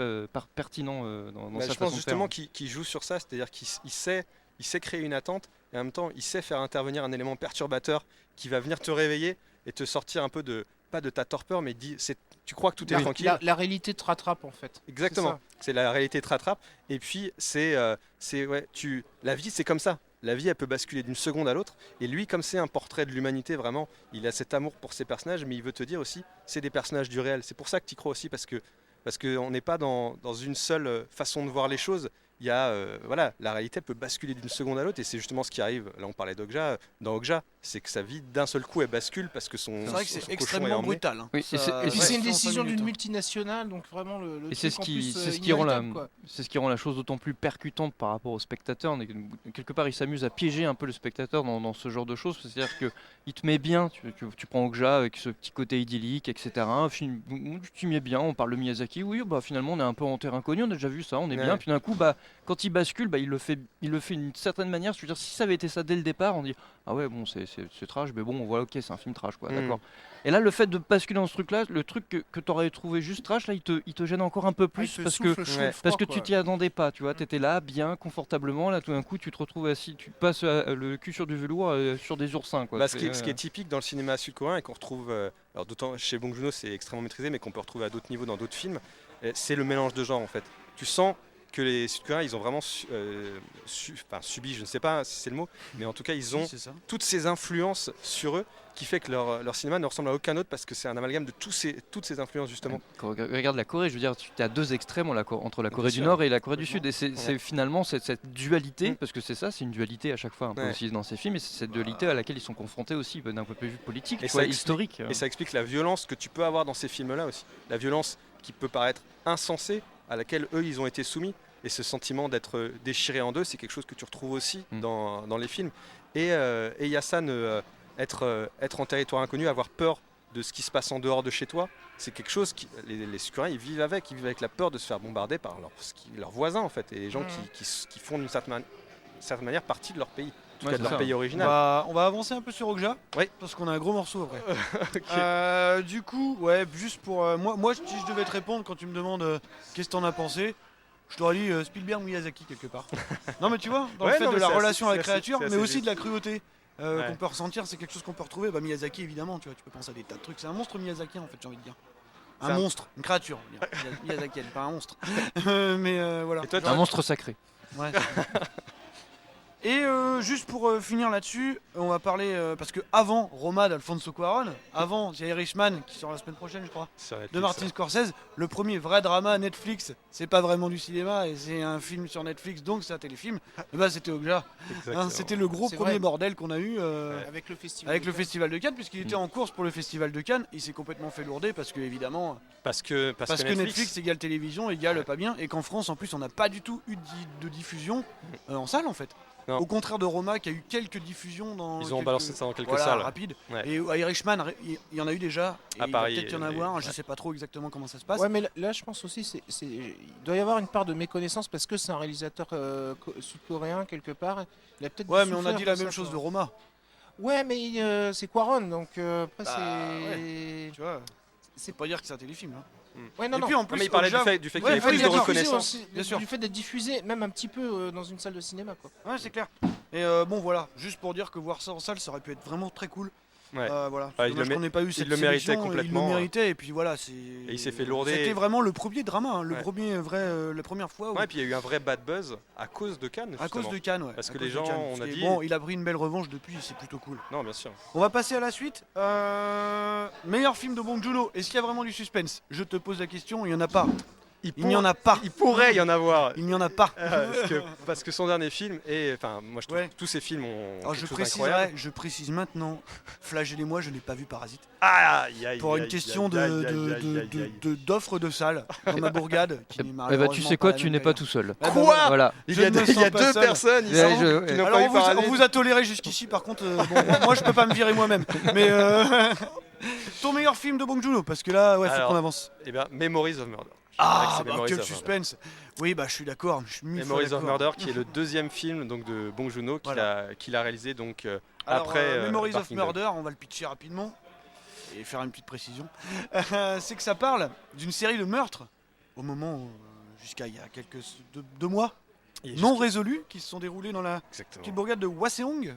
pertinent dans bah, sa je façon pense de justement faire. qu'il joue sur ça, c'est-à-dire qu'il sait créer une attente et en même temps il sait faire intervenir un élément perturbateur qui va venir te réveiller et te sortir un peu pas de ta torpeur, mais tu crois que tout est tranquille. La réalité te rattrape en fait. Exactement. C'est la réalité te rattrape. Et puis la vie c'est comme ça. La vie elle peut basculer d'une seconde à l'autre. Et lui, comme c'est un portrait de l'humanité vraiment, il a cet amour pour ses personnages, mais il veut te dire aussi, c'est des personnages du réel. C'est pour ça que tu y crois aussi parce que on n'est pas dans une seule façon de voir les choses. Il y a voilà, la réalité elle peut basculer d'une seconde à l'autre et c'est justement ce qui arrive. Là on parlait d'Okja, dans Okja, c'est que sa vie d'un seul coup elle bascule parce que son C'est vrai que son c'est cochon est extrêmement emmené. brutal. hein. Oui, et Ça- c'est- et Et puis Ouais. c'est une en cinq décision minutes, d'une hein. multinationale, donc vraiment le Et c'est truc ce en qui, plus, c'est ce qui rend la, inévitable, quoi. c'est ce qui rend la chose d'autant plus percutante par rapport au spectateur. Quelque part, il s'amuse à piéger un peu le spectateur dans ce genre de choses. C'est-à-dire que il te met bien. Tu prends Okja avec ce petit côté idyllique, etc. Un film, tu m'y es bien. On parle de Miyazaki. Oui, bah finalement, on est un peu en terrain inconnu. On a déjà vu ça. On est Ouais. bien. Puis d'un coup, bah quand il bascule, bah il le fait d'une certaine manière. Je veux dire, si ça avait été ça dès le départ, on dit ah ouais, bon, c'est trash, mais bon, voilà, ok, c'est un film trash, quoi. Mm. D'accord. Et là, le fait de basculer dans ce truc-là, le truc que tu aurais trouvé juste trash, là, il te gêne encore un peu Ah, il plus te parce que souffle chaud, ouais, froid, parce que quoi. tu t'y attendais pas, tu vois, t'étais là, bien, confortablement, là tout d'un coup tu te retrouves assis, tu passes le cul sur du velours sur des oursins, quoi. Bah, ce qui est typique dans le cinéma sud-coréen et qu'on retrouve, alors d'autant chez Bong Joon-ho c'est extrêmement maîtrisé, mais qu'on peut retrouver à d'autres niveaux dans d'autres films, c'est le mélange de genres en fait. Tu sens que les Sud-Coréens ils ont vraiment subi, je ne sais pas si c'est le mot, mais en tout cas ils ont Si, c'est ça. toutes ces influences sur eux qui fait que leur cinéma ne ressemble à aucun autre parce que c'est un amalgame de toutes ces influences justement. Quand on regarde la Corée, je veux dire, tu as deux extrêmes entre la Bien Corée du sûr. Nord et la Corée du Sud, et c'est finalement cette dualité, Mm. parce que c'est ça, c'est une dualité à chaque fois un peu Ouais. aussi dans ces films, et c'est cette dualité à laquelle ils sont confrontés aussi d'un point de vue politique, Et tu vois, ça explique- historique. Et ça explique la violence que tu peux avoir dans ces films-là aussi. La violence qui peut paraître insensée, à laquelle eux ils ont été soumis. Et ce sentiment d'être déchiré en deux, c'est quelque chose que tu retrouves aussi Mm. dans les films. Et Yasan, être en territoire inconnu, avoir peur de ce qui se passe en dehors de chez toi, c'est quelque chose que les Sud-Coréens ils vivent avec la peur de se faire bombarder par leurs voisins en fait, et les gens qui font d'une certaine manière partie de leur pays, en tout Ouais, cas c'est de leur ça. pays On original. va avancer un peu sur Okja. Oui. Parce qu'on a un gros morceau après. Ok. Du coup, ouais, juste pour moi, si je devais te répondre quand tu me demandes qu'est-ce que t'en as pensé, je t'aurais dit Spielberg, Miyazaki quelque part. Non mais tu vois, dans Ouais, le fait non, de mais la c'est relation à assez- la c'est assez- créature, c'est mais assez aussi juste. de la cruauté. Ouais. qu'on peut ressentir, c'est quelque chose qu'on peut retrouver. Bah, Miyazaki, évidemment, tu vois, tu peux penser à des tas de trucs. C'est un monstre Miyazaki, en fait, j'ai envie de dire. C'est Un un- monstre, une créature. on va dire. Miyazaki, pas un monstre. Mais voilà. Et toi, Un monstre sacré. Ouais. Et juste pour finir là-dessus, on va parler parce que avant Roma d'Alfonso Cuarón, avant The Irishman qui sort la semaine prochaine, je crois, sur Netflix, de Martin Scorsese, le premier vrai drama Netflix, c'est pas vraiment du cinéma et c'est un film sur Netflix, donc c'est un téléfilm. Et bah c'était Okja. exactement. C'était le gros C'est premier vrai. bordel qu'on a eu Avec le festival. avec de le Cannes. festival de Cannes, puisqu'il était en course pour le festival de Cannes. Il s'est complètement fait lourder parce que évidemment parce que Netflix égale télévision égale pas bien, et qu'en France en plus on n'a pas du tout eu de diffusion en salle en fait. Non. Au contraire de Roma qui a eu quelques diffusions dans ils ont quelques- balancé ça dans quelques voilà, salles. rapides. Ouais. Et à Irishman, il y en a eu déjà. Et À il Paris, va peut-être y en il y en a eu, avoir. Je ouais. sais pas trop exactement comment ça se passe. Ouais, mais là, je pense aussi, il doit y avoir une part de méconnaissance parce que c'est un réalisateur sud-coréen quelque part. Il a peut-être. Ouais, dû mais on a souffrir dit la de même ça, chose de quoi. Roma. Ouais, mais c'est Quaron, donc après Bah, c'est. Tu vois, c'est pas dire que c'est un téléfilm. Hein. Ouais, non, Et non. puis en Non, plus, mais il parlait Okja- du fait qu'il Ouais, y avait faut plus dire de diffuser reconnaissance. Aussi, bien sûr. Du fait d'être diffusé, même un petit peu dans une salle de cinéma, quoi. Ouais, c'est clair. Et bon, voilà, juste pour dire que voir ça en salle, ça aurait pu être vraiment très cool. Ouais. Voilà. Ah, C'est il dommage le qu'on n'ait pas eu cette le méritait sélection, complètement. Il le méritait, et puis voilà, c'est. Et il s'est fait lourder. C'était vraiment le premier drama, hein, le Ouais. premier vrai, la première fois. Où- Ouais, et puis il y a eu un vrai bad buzz à cause de Cannes. à cause justement. de Cannes, ouais. Parce à que cause les de gens, Cannes. on a Parce que, dit- Bon, il a pris une belle revanche depuis, c'est plutôt cool. Non, bien sûr. On va passer à la suite. Meilleur film de Bong Joon-ho. Est-ce qu'il y a vraiment du suspense? Je te pose la question, il n'y en a pas. Il n'y en a pas. Il pourrait y en avoir. Il n'y en a pas. Parce que son dernier film, et enfin, moi je trouve Ouais. que tous ses films ont Alors, quelque chose d'incroyable. je précise maintenant, flagellez-moi, je n'ai pas vu Parasite. Aïe, aïe, Pour aïe, une question aïe, aïe, aïe, aïe, aïe. d'offre de salle dans ma bourgade. Qui n'est Eh bah, malheureusement tu sais quoi, la tu même n'es pas d'ailleurs. tout seul. Ah bah Quoi voilà. Voilà. Je Il y a ne me deux, sens pas seul. personnes ici Ouais, qui ouais. n'ont Alors pas on eu vous, Parasite. on vous a toléré jusqu'ici, par contre, bon, moi je peux pas me virer moi-même. Mais ton meilleur film de Bong Joon-ho, parce que là, ouais, faut Alors, qu'on avance. Eh bien, Memories of Murder. Je dirais que Ah, c'est bah, Memories quel of Murder. suspense. Oui, bah je suis d'accord, je suis mille fois Memories of d'accord. Murder, qui est le deuxième film donc, de Bong Joon-ho qu'il a réalisé donc, Alors, après Memories of Barking Dog. Murder, on va le pitcher rapidement et faire une petite précision. C'est que ça parle d'une série de meurtres au moment où, jusqu'à il y a deux mois Et non jusqu'à- résolus qui se sont déroulés dans la Exactement. petite bourgade de Hwaseong,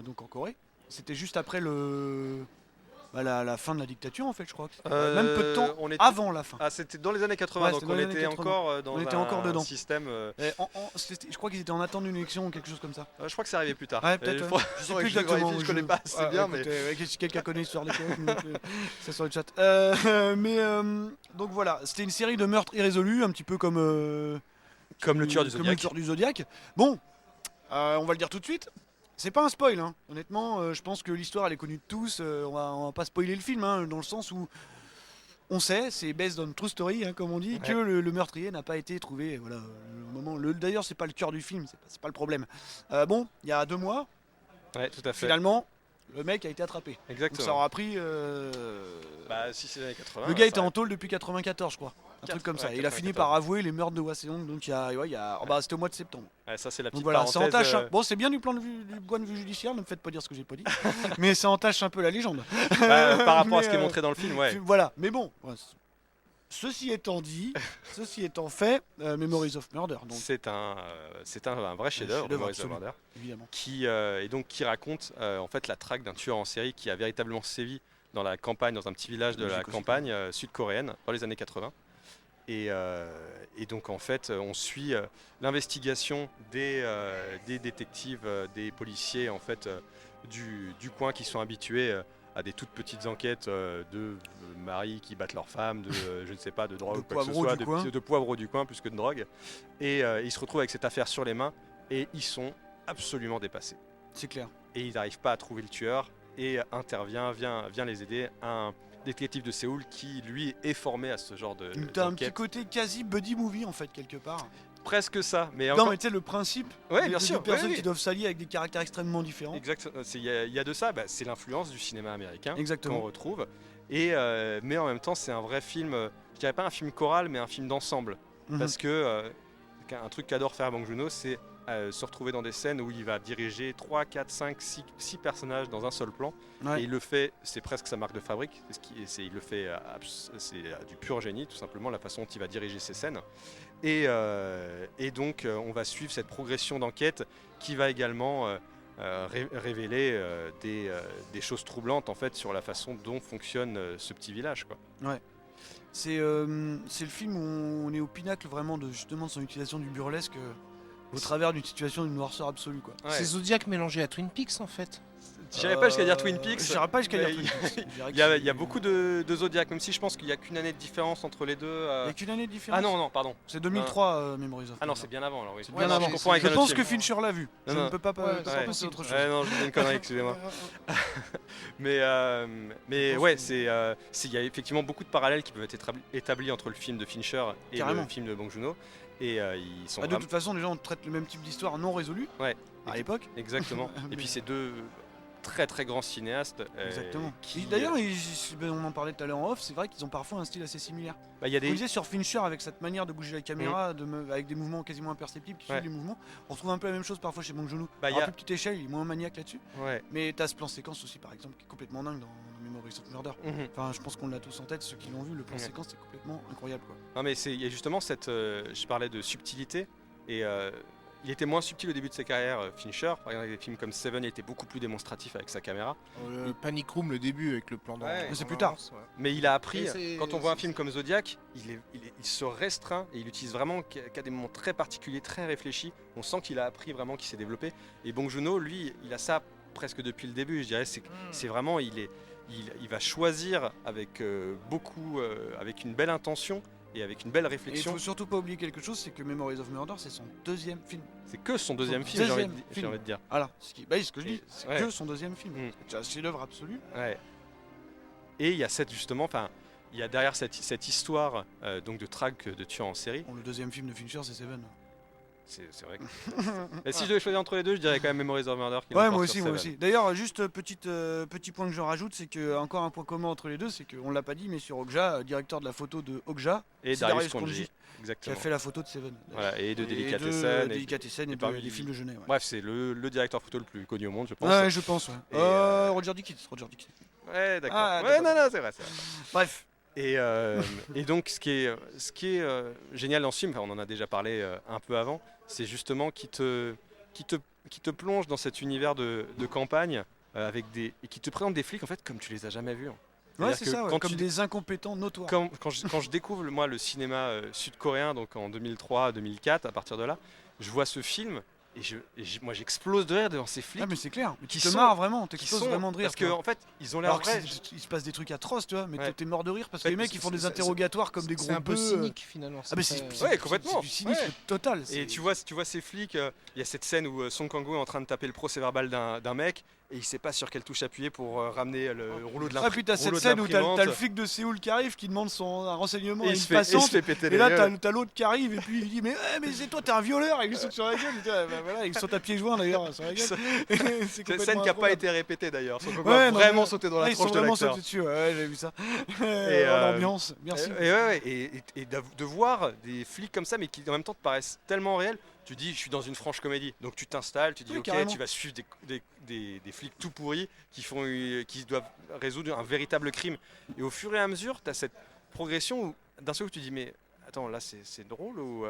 donc en Corée. C'était juste après la fin de la dictature en fait, je crois. Même peu de temps on était- avant la fin. Ah, c'était dans les années 80, Ouais, donc c'était dans on les années était 80. encore dans On était un encore dedans. système. Je crois qu'ils étaient en attente d'une élection ou quelque chose comme ça. Je crois que c'est arrivé plus tard. Ouais, peut-être. Ouais. Je sais plus exactement. Je connais pas assez bien, mais. Si quelqu'un connaît l'histoire des choses, c'est sur le chat. Donc voilà, c'était une série de meurtres irrésolus, un petit peu comme. Comme le tueur du comme Zodiac. le tueur du Zodiac. Bon, on va le dire tout de suite. C'est pas un spoil, hein. Honnêtement, je pense que l'histoire elle est connue de tous. On va pas spoiler le film, hein, dans le sens où on sait, c'est based on true story, hein, comme on dit, que le meurtrier n'a pas été trouvé. Voilà, d'ailleurs, c'est pas le cœur du film, c'est pas le problème. Bon, il y a 2 mois, Ouais, tout à fait. finalement, le mec a été attrapé. Donc ça Exactement. aura pris. Bah, si c'est les années 80. Le gars ça était en aurait- taulle depuis 94, je crois. Un truc comme ça. ouais, Et il a fini 94. par avouer les meurtres de Hwaseong. Donc c'était au mois de septembre. Ouais, ça, c'est la Donc petite voilà, ça parenthèse. entache. Bon, c'est bien du point de vue judiciaire, ne me faites pas dire ce que j'ai pas dit. Mais ça entache un peu la légende. Par rapport à ce qui est Mais, montré dans le film, ouais. Voilà, mais bon. Ceci étant dit, ceci étant fait, Memories of Murder, donc C'est un vrai chef-d'œuvre, chef-d'œuvre Memories of absolu. Murder, évidemment. qui raconte en fait la traque d'un tueur en série qui a véritablement sévi dans la campagne, dans un petit village de la Logique aussi. campagne sud-coréenne dans les années 80. Et donc en fait, on suit l'investigation des détectives, des policiers en fait du coin qui sont habitués à des toutes petites enquêtes de maris qui battent leurs femmes, de je ne sais pas, de drogue De ou quoi que ce poivreaux soit, du coin. de poivreaux du coin plus que de drogue. Et ils se retrouvent avec cette affaire sur les mains et ils sont absolument dépassés. C'est clair. Et ils n'arrivent pas à trouver le tueur et vient les aider un détective de Séoul qui lui est formé à ce genre de T'as un petit d'enquête. côté quasi buddy movie en fait, quelque part. Presque ça, mais Non, encore... mais tu sais, le principe Ouais, bien des sûr, personnes oui, oui. qui doivent s'allier avec des caractères extrêmement différents. Exact, il y a de ça, c'est l'influence du cinéma américain Exactement. qu'on retrouve. Et, mais en même temps, c'est un vrai film, je dirais pas un film choral, mais un film d'ensemble. Mhm. Parce que un truc qu'adore faire Bong Joon-ho, c'est se retrouver dans des scènes où il va diriger 3, 4, 5, 6 personnages dans un seul plan. Ouais. Et il le fait, c'est presque sa marque de fabrique. Il le fait, c'est du pur génie, tout simplement, la façon dont il va diriger ces scènes. Et donc, on va suivre cette progression d'enquête qui va également révéler des choses troublantes en fait sur la façon dont fonctionne ce petit village, quoi. C'est le film où on est au pinacle vraiment de justement de son utilisation du burlesque au travers d'une situation d'une noirceur absolue, quoi. Ouais. C'est Zodiac mélangé à Twin Peaks en fait. J'irais pas jusqu'à dire Twin Peaks. J'irais pas jusqu'à dire mais Twin Peaks. Je dirais Il y a que c'est- beaucoup de Zodiac, même si je pense qu'il y a qu'une année de différence entre les deux. Il y a qu'une année de différence. Ah non, pardon. C'est 2003, Memories of Ah non, Murder. c'est bien avant alors oui. C'est Ouais, bien non, avant. je confonds avec Je un autre pense film. que Fincher l'a vu. Je Non, ne non. peux pas Ouais, penser c'est à autre chose. Ouais, non, je dis une connerie, excusez-moi. Mais ouais, il y a effectivement beaucoup de parallèles qui peuvent être établis entre le film de Fincher et Carrément. le film de Bong Joon-ho. Et ils sont Ah, de vraiment... toute façon, déjà, on traite le même type d'histoire non résolue Ouais, à l'époque. exactement. Et puis c'est deux très très grands cinéastes. Exactement. qui, Et d'ailleurs, on en parlait tout à l'heure en off, c'est vrai qu'ils ont parfois un style assez similaire. il y a On des... disait sur Fincher avec cette manière de bouger la caméra, avec des mouvements quasiment imperceptibles qui Ouais. suivent les mouvements. On retrouve un peu la même chose parfois chez Bong Joon-ho. Bah, Alors, y a- à plus petite échelle, il est moins maniaque là-dessus. Ouais. Mais t'as ce plan séquence aussi, par exemple, qui est complètement dingue dans Memories of Murder. Mhm. Enfin, je pense qu'on l'a tous en tête, ceux qui l'ont vu, le plan Ouais. séquence est complètement incroyable, quoi. Non mais il y a justement cette... je parlais de subtilité et il était moins subtil au début de sa carrière, Fincher. Par exemple avec des films comme Seven, il était beaucoup plus démonstratif avec sa caméra. Le Panic Room, le début avec le plan Ouais, mais c'est plus tard. ouais. Mais il a appris, Et c'est- quand on voit un film comme Zodiac, il se restreint et il utilise vraiment qu'à des moments très particuliers, très réfléchis. On sent qu'il a appris vraiment, qu'il s'est développé. Et Bong Joon-ho, lui, il a ça presque depuis le début, je dirais. C'est vraiment, il va choisir avec avec une belle intention et avec une belle Et il réflexion. faut surtout pas oublier quelque chose, c'est que Memories of Murder, c'est son deuxième film. C'est que son deuxième Son film, j'ai deuxième envie de- j'ai film. envie de dire. Voilà, ce que je dis, c'est Ouais. que son deuxième film. Mm. C'est un chef-d'œuvre absolu. Ouais. Et il y a il y a derrière cette histoire donc de traque de tueurs en série. Bon, le deuxième film de Fincher, c'est Seven. C'est vrai. Et si je devais choisir entre les deux, je dirais quand même Memories of Murder. Qui Ouais, l'emporte moi sur aussi, moi Seven. aussi. D'ailleurs, juste petit point que je rajoute, c'est que encore un point commun entre les deux, c'est qu'on l'a pas dit, mais sur Okja, directeur de la photo de Okja, Et c'est Darius Darius Khondji, Khondji, qui a exactement. fait la photo de Seven. Voilà, et de Et Delicatessen. de Delicatessen et parmi- des films de Genet. Ouais. Bref, c'est le directeur photo le plus connu au monde, je pense. Ouais, je pense, ouais. Et, Roger Dickens. Ouais, d'accord. Ah, ouais, d'accord. non, c'est vrai. Bref. Et donc, ce qui est génial dans ce film, enfin, on en a déjà parlé un peu avant, c'est justement qui te plonge dans cet univers de campagne et qui te présente des flics en fait comme tu les as jamais vus. Ouais, C'est-à-dire c'est que ça, ouais, quand comme tu- des incompétents notoires. Quand je découvre moi le cinéma sud-coréen donc en 2003-2004, à partir de là, je vois ce film et moi j'explose de rire devant ces flics. Ah, mais c'est clair. Mais tu qui te sont- marres vraiment, qui t'exploses sont- vraiment de rire. parce tu vois. qu'en fait ils ont l'air Alors que vrais. il se passe des trucs atroces, tu vois, mais Ouais. t'es mort de rire parce que Ouais, les mecs ils font des c'est- interrogatoires comme des gros C'est un peu bœufs. cynique finalement. Ah, mais c'est c'est pas- Ouais, complètement. c'est du cynisme Ouais. total. Et c'est- tu vois ces flics, il y a cette scène où Song Kang-ho est en train de taper le procès-verbal d'un mec et il sait pas sur quelle touche appuyer pour ramener le rouleau de Ah, puis t'as cette scène où t'as le flic de Séoul qui arrive qui demande un renseignement à et une il se fait passante. péter Et les là, gueules. t'as l'autre qui arrive et puis il dit mais c'est toi, t'es un violeur. Et il lui saute sur la gueule. Il dit, ah, bah, voilà, il saute à pieds joints d'ailleurs sur la gueule. C'est Cette complètement scène qui n'a pas incroyable. été répétée d'ailleurs. Son Kang-ho Ouais, a non, vraiment mais- sauté dans la Ils sont tronche de vraiment l'acteur. sautés dessus. Ouais, j'ai vu ça. Et, L'ambiance. Merci. Et de voir des flics comme ça, mais qui en même temps te paraissent tellement réels, tu dis, je suis dans une franche comédie. Donc tu t'installes, tu dis, Oui, ok, carrément. tu vas suivre des flics tout pourris qui doivent résoudre un véritable crime. Et au fur et à mesure, tu as cette progression où d'un seul coup tu dis, mais attends, là c'est drôle ou.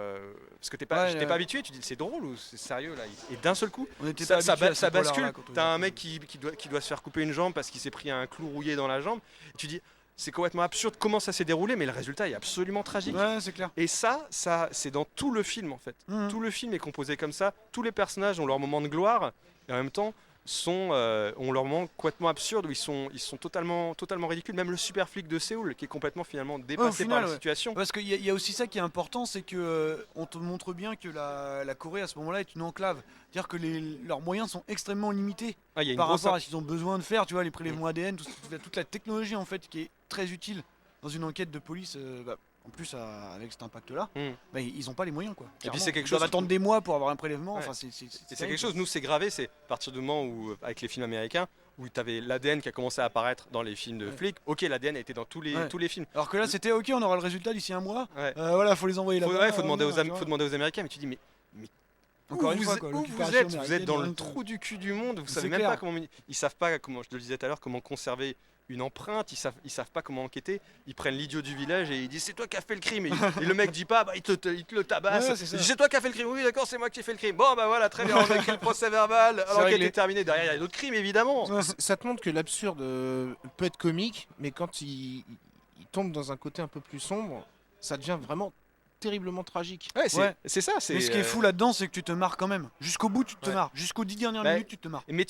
Parce que Ouais, j'étais pas habitué, tu dis, c'est drôle ou c'est sérieux là. Et d'un seul coup, On était ça, pas ça, habitués à ba- ce ça polar-là bascule. quand on T'as un était mec qui doit se faire couper une jambe parce qu'il s'est pris un clou rouillé dans la jambe. Et tu dis, c'est complètement absurde comment ça s'est déroulé, mais le résultat est absolument tragique. Ouais, c'est clair. Et ça c'est dans tout le film en fait. Mhm. Tout le film est composé comme ça. Tous les personnages ont leur moment de gloire et en même temps ont leur moment complètement absurde où ils sont totalement ridicules. Même le super flic de Séoul qui est complètement finalement dépassé final, par la ouais. situation. Parce qu'il y a aussi ça qui est important, c'est que on te montre bien que la Corée à ce moment-là est une enclave. C'est-à-dire que leurs moyens sont extrêmement limités Ah, il y a une par grosse rapport à ce qu'ils ont besoin de faire. Tu vois, les prélèvements ADN, toute la technologie en fait qui est très utile dans une enquête de police. En plus, avec cet impact-là, Mm. ils n'ont pas les moyens quoi. puis Clairement. c'est quelque Ils doivent chose- attendre des mois pour avoir un prélèvement. Ouais. Enfin, Et c'est quelque chose, nous c'est gravé, c'est à partir du moment où, avec les films américains, où tu avais l'ADN qui a commencé à apparaître dans les films de Ouais. flics. Ok, l'ADN a été dans tous les films. Alors que là, c'était ok, on aura le résultat d'ici un mois. Ouais. Voilà, faut les envoyer là-bas. Faut demander tu vois. faut demander aux Américains, mais tu dis, mais Encore où une vous, fois, quoi, où vous l'occupation êtes, vous êtes dans le américaine, trou du cul du monde, vous C'est savez même clair. pas comment, ils savent pas, comment je te le disais tout à l'heure, comment conserver une empreinte, ils savent pas comment enquêter, ils prennent l'idiot du village et ils disent c'est toi qui as fait le crime, et le mec dit pas, bah il te le tabasse, Ouais, c'est ça. il dit c'est toi qui as fait le crime, oui d'accord c'est moi qui ai fait le crime, bon bah voilà très bien, on a écrit le procès verbal, l'enquête réglé. est terminée, derrière il y a d'autres crimes évidemment. Ça te montre que l'absurde peut être comique, mais quand il tombe dans un côté un peu plus sombre, ça devient vraiment terriblement tragique. Ouais, Ouais. c'est ça, Mais ce qui est fou là-dedans, c'est que tu te marres quand même. Jusqu'au bout, tu te Ouais. marres. Jusqu'aux 10 dernières Ouais. minutes, tu te marres. Mais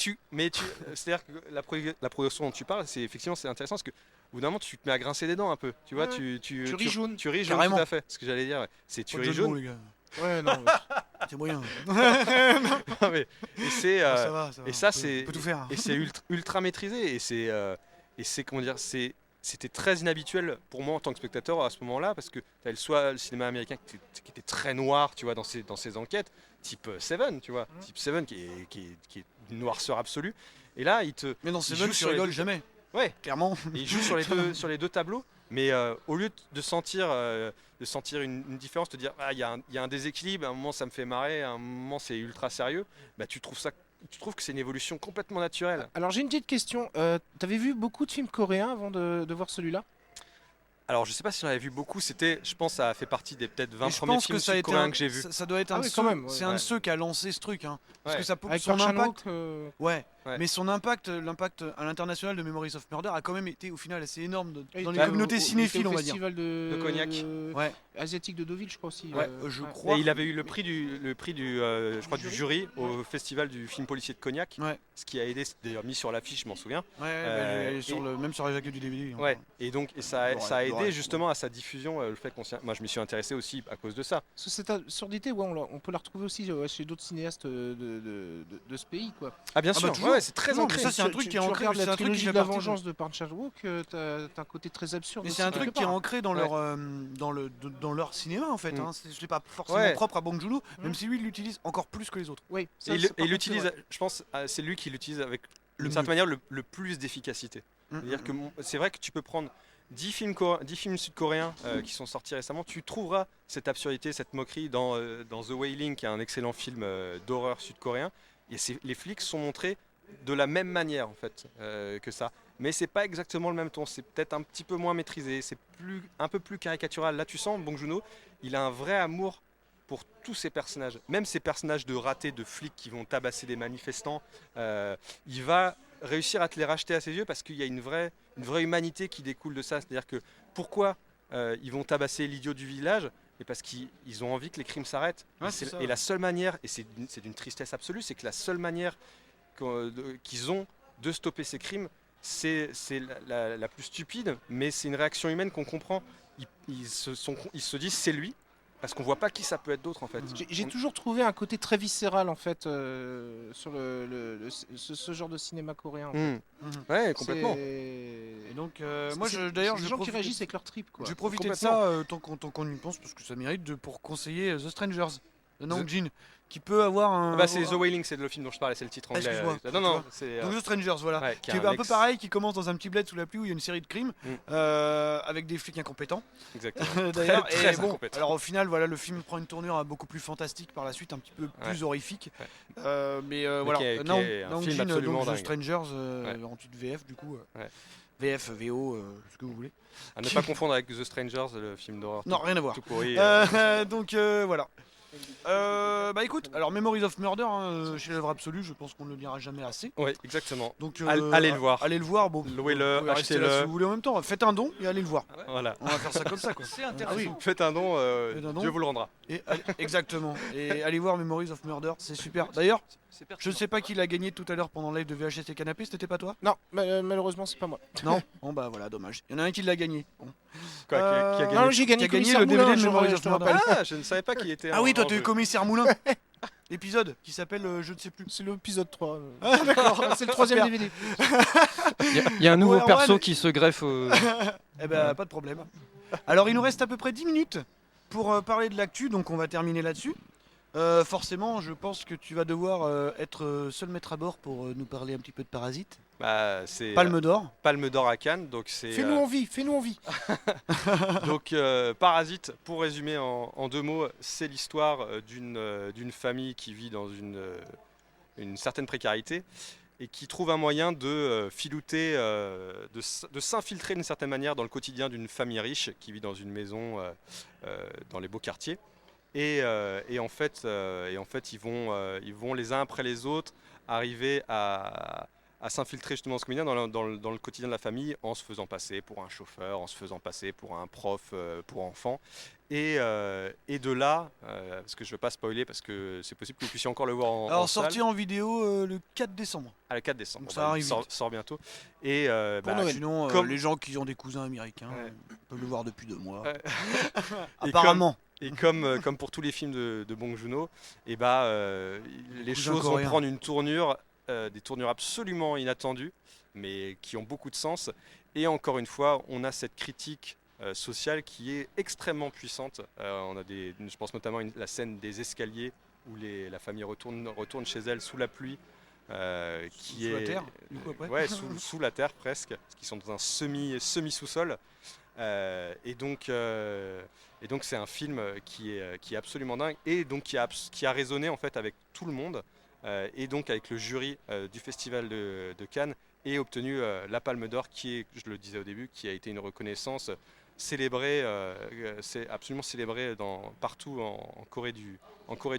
c'est-à-dire que la progression dont tu parles, c'est effectivement c'est intéressant parce que au bout d'un moment tu te mets à grincer des dents un peu, tu vois, Ouais. tu ris jaune. tu ris jaune, Carrément. tout à fait. Ce que j'allais dire, ouais. C'est tu Pas de ris jeu de jaune. mots, les gars. Ouais, non. C'est moyen. Ah, mais- et c'est Ça va, ça va. et ça, on peut- c'est- on peut tout faire. et c'est ultra maîtrisé et c'est comment dire, c'était très inhabituel pour moi en tant que spectateur à ce moment-là parce que tu avais soit le cinéma américain qui était très noir, tu vois, dans ses enquêtes, type Seven, tu vois, type Seven qui est une noirceur absolue. Et là, Mais dans il ces joue jeux, tu sur les rigoles deux- jamais. Ouais. Clairement. Et il joue sur les deux tableaux, mais au lieu de sentir une différence, te dire il y a un déséquilibre, à un moment ça me fait marrer, à un moment c'est ultra sérieux, bah tu trouves que c'est une évolution complètement naturelle. Alors j'ai une petite question. T'avais vu beaucoup de films coréens avant de voir celui-là? Alors je sais pas si j'en avais vu beaucoup, je pense ça a fait partie des peut-être 20 Et je premiers pense films que ça a été sud-coréens un- que j'ai vus. ça doit être Ah un oui, de quand ceux- même, ouais. c'est un de Ouais. ceux qui a lancé ce truc, hein. Parce Ouais. que ça, Avec son Park impact, Chan-wook, ouais. Ouais. Mais son impact, l'impact à l'international de Memories of Murder a quand même été au final assez énorme dans les était communautés il était cinéphiles, au on va dire. festival De Cognac. Ouais. asiatique de Deauville, je crois aussi. Ouais, je crois. Et il avait eu le prix je crois, du jury au festival du film policier de Cognac, Ouais. ce qui a aidé, c'est d'ailleurs mis sur l'affiche, je m'en souviens. Ouais, même sur la jaquette du DVD. Ouais, encore. et donc ça a L'oreille, aidé justement à sa diffusion, le fait moi je m'y suis intéressé aussi à cause de ça. Parce que cette absurdité, ouais, on peut la retrouver aussi chez d'autres cinéastes de ce pays, quoi. Ah bien Ah sûr, bah, toujours. ouais, c'est très Non, mais ancré. ça, c'est un truc qui est ancré, regardes c'est la un truc qui trilogie fait de la partie de- vengeance de Park Chan-wook, t'as un côté très absurde. Mais aussi, c'est un quelque truc qui est part. ancré dans Ouais. leur cinéma en fait. Mm. Hein. C'est pas forcément Ouais. propre à Bong Joon-ho, même Mm. si lui il l'utilise encore plus que les autres. Oui, ça, Et c'est par il contre, utilise, c'est vrai. je pense, c'est lui qui l'utilise avec Le d'une certaine mieux. manière le plus d'efficacité. Mm, C'est-à-dire mm, que c'est vrai que tu peux prendre 10 films sud-coréens qui sont sortis récemment, tu trouveras cette absurdité, cette moquerie dans The Wailing, qui est un excellent film d'horreur sud-coréen. Et les flics sont montrés de la même manière en fait que ça. Mais c'est pas exactement le même ton, c'est peut-être un petit peu moins maîtrisé, c'est un peu plus caricatural. Là tu sens Bong Joon-ho, il a un vrai amour pour tous ces personnages, même ces personnages de ratés, de flics qui vont tabasser des manifestants, il va réussir à te les racheter à ses yeux parce qu'il y a une vraie humanité qui découle de ça. C'est-à-dire que pourquoi ils vont tabasser l'idiot du village? Et parce qu'ils ont envie que les crimes s'arrêtent. Ouais, Et c'est ça, et la seule manière, et c'est d'une tristesse absolue, c'est que la seule manière qu'ils ont de stopper ces crimes, c'est la plus stupide, mais c'est une réaction humaine qu'on comprend. Ils se disent c'est lui, parce qu'on voit pas qui ça peut être d'autre en fait. J'ai toujours trouvé un côté très viscéral en fait sur ce genre de cinéma coréen. en fait. Mm. Ouais, complètement. C'est- Et donc, c'est- moi c'est- d'ailleurs, c'est je des gens qui profite- réagissent avec leur trip, quoi. je vais profiter de Complètement. ça tant qu'on y pense parce que ça mérite pour conseiller The Strangers de Nang Jin qui peut avoir un. Bah, c'est The Wailing, c'est le film dont je parlais, c'est le titre Ah, anglais. excuse-moi, Non, tu non, vois. c'est. Donc The Strangers, voilà. Ouais, Qui est un peu pareil, qui commence dans un petit bled sous la pluie où il y a une série de crimes avec des flics incompétents. Exactement. D'ailleurs, Très et bon, incompétent. alors au final, voilà, le film prend une tournure beaucoup plus fantastique par la suite, un petit peu plus horrifique. Mais voilà, qui est un Nang film Jin, absolument donc The dingue. Strangers en titre VF du coup. Ouais. VF, VO, ce que vous voulez. À ne pas confondre avec The Strangers, le film d'horreur. Non, rien à voir. Tout pourri. Donc voilà. Bah écoute, alors Memories of Murder, chez l'œuvre absolue, je pense qu'on ne le dira jamais assez. Ouais, exactement. Donc Allez le voir. Allez le voir, bon. Louez-le, vous pouvez rester là achetez-le. si vous voulez en même temps. Faites un don et allez le voir. Voilà. On va faire ça comme ça quoi. C'est Ah intéressant. oui. Faites un don, Faites un don. Dieu vous le rendra. Et exactement. Et allez voir Memories of Murder, c'est super. D'ailleurs, je sais pas qui l'a gagné tout à l'heure pendant le live de VHS et Canapé, c'était pas toi? Non, malheureusement, c'est pas moi. Non. Bon bah voilà, dommage. Il y en a un qui l'a gagné. Bon. Quoi, qui a gagné Non, j'ai gagné, Qui a gagné Commissaire le Moulin, DVD de je Memories of te Murder. rappelle. Ah, je ne savais pas qu'il était Ah oui, toi en tu es jeu. commissaire Moulin. Épisode qui s'appelle je ne sais plus. C'est l'épisode 3. Ah d'accord. C'est le troisième Super. DVD. Il y a un nouveau Ouais, perso ouais. qui se greffe au... Eh ben pas de problème. Alors il nous reste à peu près 10 minutes pour parler de l'actu, donc on va terminer là-dessus. Forcément, je pense que tu vas devoir être seul maître à bord pour nous parler un petit peu de Parasite. Bah, c'est Palme d'or. Palme d'or à Cannes, donc c'est. Fais-nous envie, fais-nous envie. Donc Parasite, pour résumer en deux mots, c'est l'histoire d'une famille qui vit dans une certaine précarité et qui trouve un moyen de filouter, de s'infiltrer d'une certaine manière dans le quotidien d'une famille riche qui vit dans une maison dans les beaux quartiers. Et en fait, ils vont les uns après les autres arriver à s'infiltrer justement dans ce quotidien, dans le quotidien de la famille, en se faisant passer pour un chauffeur, en se faisant passer pour un prof pour enfants. Et de là, parce que je ne veux pas spoiler, parce que c'est possible que vous puissiez encore le voir en Alors, salle. sorti en vidéo le 4 décembre. Le 4 décembre. Donc Bon, ça bah, arrive il sort bientôt. Et Sinon, comme- les gens qui ont des cousins américains Ouais. peuvent le voir depuis 2 mois. Ouais. Apparemment. Et comme pour tous les films de Bong Joon-ho, les cousins choses vont coréens. prendre une tournure, des tournures absolument inattendues, mais qui ont beaucoup de sens. Et encore une fois, on a cette critique sociale qui est extrêmement puissante. Je pense notamment à la scène des escaliers où la famille retourne chez elle sous la pluie. Sous la terre, du coup, après. Ouais, sous la terre presque, parce qu'ils sont dans un semi-sous-sol. Et donc c'est un film qui est absolument dingue et donc qui a résonné en fait avec tout le monde et donc avec le jury du festival de Cannes et obtenu la Palme d'Or qui est, je le disais au début, qui a été une reconnaissance célébrée, c'est absolument célébrée partout en Corée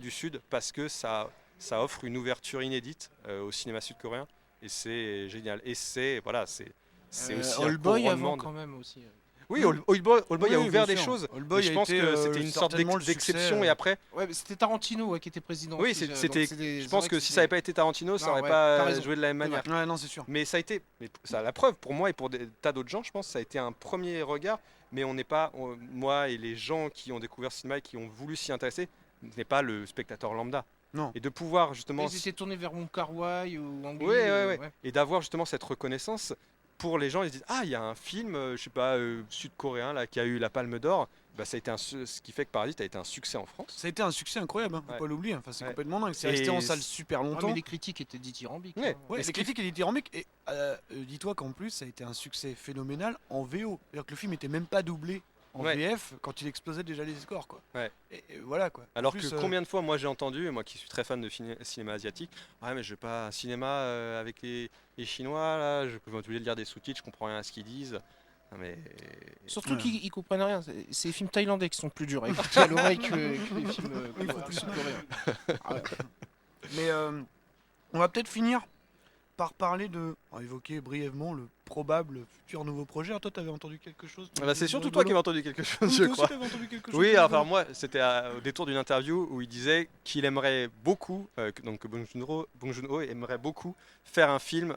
du Sud parce que ça offre une ouverture inédite au cinéma sud-coréen et c'est génial. Et c'est aussi un Oldboy couronnement avant quand même aussi. Oui, Oldboy a Oui, ouvert bien des sûr. choses. Oldboy Mais je a pense été, que c'était une sorte certainement le d'exception. succès, Et après, Ouais, mais c'était Tarantino qui était président. oui, aussi, je pense que si ça n'avait pas été Tarantino, ça Non, n'aurait ouais, pas t'as raison. joué de la même C'est manière. Ouais, non, c'est sûr. Mais ça a été, la preuve pour moi et pour des tas d'autres gens, je pense, ça a été un premier regard. Mais moi et les gens qui ont découvert ce cinéma et qui ont voulu s'y intéresser, n'est pas le spectateur lambda. Non. Et de pouvoir justement, Ils étaient tournés vers Wong Kar-wai ou Ang Lee. ouais. Et d'avoir justement cette reconnaissance pour les gens, ils se disent il y a un film, je sais pas, sud-coréen là qui a eu la Palme d'Or. Ça a été ce qui fait que Parasite a été un succès en France. Ça a été un succès incroyable, faut Ouais. pas l'oublier. Enfin, c'est Ouais. complètement dingue. C'est Et resté en salle super Ouais, longtemps. mais les critiques étaient dithyrambiques. Ouais. hein. Ouais, Et ce les qui- critiques étaient dithyrambiques et dis-toi qu'en plus ça a été un succès phénoménal en VO. C'est-à-dire que le film était même pas doublé en Ouais. VF quand il explosait déjà les scores quoi. Ouais. Et voilà quoi. En Alors plus, que combien de fois moi j'ai entendu, moi qui suis très fan de cinéma asiatique, mais je veux pas un cinéma avec les Chinois là, je peux obligé de lire des sous-titres, je comprends rien à ce qu'ils disent. Non, mais Surtout Ouais. qu'ils comprennent rien. C'est les films thaïlandais qui sont plus durs à écouter à l'oreille que les films Il faut plus sud-coréens. Ah ouais. Mais on va peut-être finir par parler on va évoquer brièvement le probable futur nouveau projet. Alors toi t'avais entendu quelque chose c'est surtout toi qui avais entendu quelque chose, je Toi aussi, crois. t'avais entendu quelque chose Oui, de enfin nouveau moi, c'était au détour d'une interview où il disait qu'il aimerait beaucoup, que Bong Joon-ho aimerait beaucoup faire un film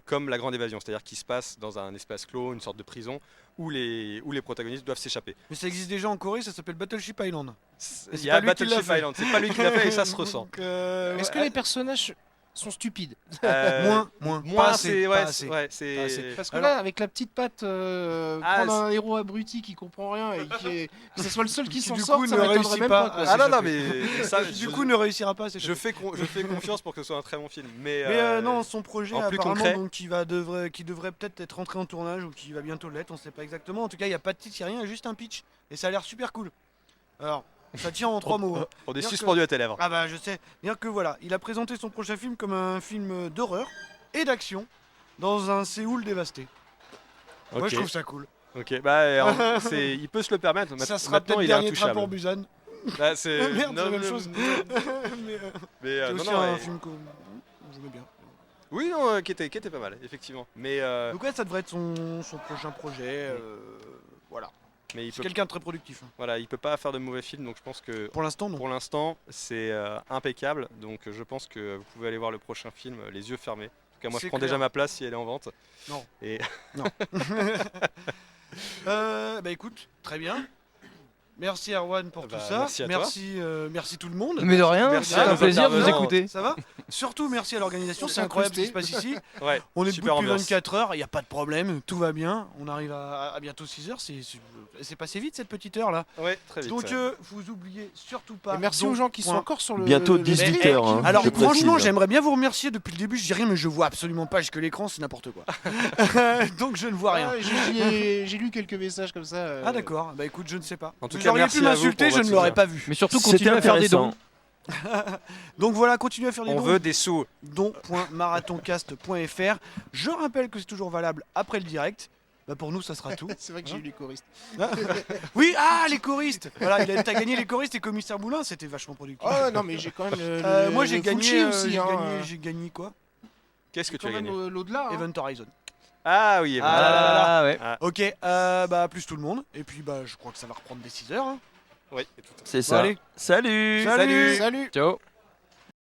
comme La Grande Évasion, c'est-à-dire qui se passe dans un espace clos, une sorte de prison, où les protagonistes doivent s'échapper. Mais ça existe déjà en Corée, ça s'appelle Battleship Island. Il c'est y a pas lui qui l'a Battleship fait. Island, c'est pas lui qui l'a fait et ça se ressent. Donc, Est-ce que les personnages sont stupides? moins, Moins, pas assez, c'est pas assez. ouais, Pas c'est assez. Parce que Alors- là, avec la petite patte, prendre un héros abruti qui comprend rien et que ce soit le seul qui Qui, s'en du sorte, coup, ça ne m'étonnerait réussit même pas pas. quoi. à Ah non, non, s'échapper. mais ça, Du coup, ne réussira pas à s'échapper. je fais confiance pour que ce soit un très bon film. Mais, Mais non, son projet en plus apparemment concret. donc, qui devrait peut-être être rentré en tournage ou qui va bientôt l'être, on sait pas exactement. En tout cas, il n'y a pas de titre, il n'y a rien, il y a juste un pitch. Et ça a l'air super cool. Alors, ça tient en 3 mots. hein. on est Dire suspendu à tes lèvres. Ah bah je sais. Dire que voilà, il a présenté son prochain film comme un film d'horreur et d'action dans un Séoul dévasté. Moi Ok. je trouve ça cool. Ok, il peut se le permettre. Ça sera Maintenant, peut-être il est dernier train intouchable. pour Busan. Bah, c'est Merde, c'est la même non, chose. non, Mais mais c'est non, aussi non, un et- film que j'aimais bien. Oui, non, qui était pas mal, effectivement. Mais Donc ouais, ça devrait être son prochain projet. Voilà. mais il C'est peut, quelqu'un de très productif. hein. voilà, il peut pas faire de mauvais films, donc je pense que Pour l'instant, non. pour l'instant c'est impeccable. Donc je pense que vous pouvez aller voir le prochain film les yeux fermés. En tout cas, moi je C'est prends clair. déjà ma place si elle est en vente. Non. Et Bah écoute, très bien. Merci Erwan pour Bah, tout ça. merci à toi. Merci tout le monde. Mais de rien, Merci c'est à un nos plaisir de vous intervenants. écouter. Ça va. Surtout merci à l'organisation, On c'est s'est incroyable ce qui se incrusté. passe ici. ouais, On est debout super depuis ambiance. 24 heures, il n'y a pas de problème, tout va bien. On arrive à bientôt 6 heures, c'est passé vite cette petite heure là. Ouais, très vite. Donc ouais. vous oubliez surtout pas. Et merci donc, aux gens qui sont point. encore sur le. Bientôt le 18 stream. heures, hein. Alors je franchement, précise. j'aimerais bien vous remercier depuis le début, je dis rien mais je vois absolument pas jusque l'écran, c'est n'importe quoi. Donc je ne vois rien. Ouais, j'ai lu quelques messages comme ça. Ah d'accord, bah écoute, je ne sais pas. En tout Vous cas, auriez merci pu à vous m'insulter, pour je ne votre l'aurais soutien. pas vu. Mais surtout C'était continuez à faire des dons. intéressant. Donc voilà, continuez à faire des On dons. veut des sous. don.marathoncast.fr. Je rappelle que c'est toujours valable après le direct. Bah pour nous, ça sera tout. C'est vrai que j'ai eu les choristes. Oui, les choristes. Voilà, t'as gagné les choristes et commissaire Boulin, c'était vachement productif. Oh non, mais j'ai quand même Moi, j'ai le gagné, Fulci aussi. j'ai gagné quoi Qu'est-ce que tu as quand même gagné l'au-delà. hein. Event Horizon. Ah oui, Ah là là là. ouais. Ok, bah plus tout le monde. Et puis bah je crois que ça va reprendre des 6 heures. Hein. Oui, tout à fait. C'est Bon, ça. allez. Salut. Salut. Salut. Ciao.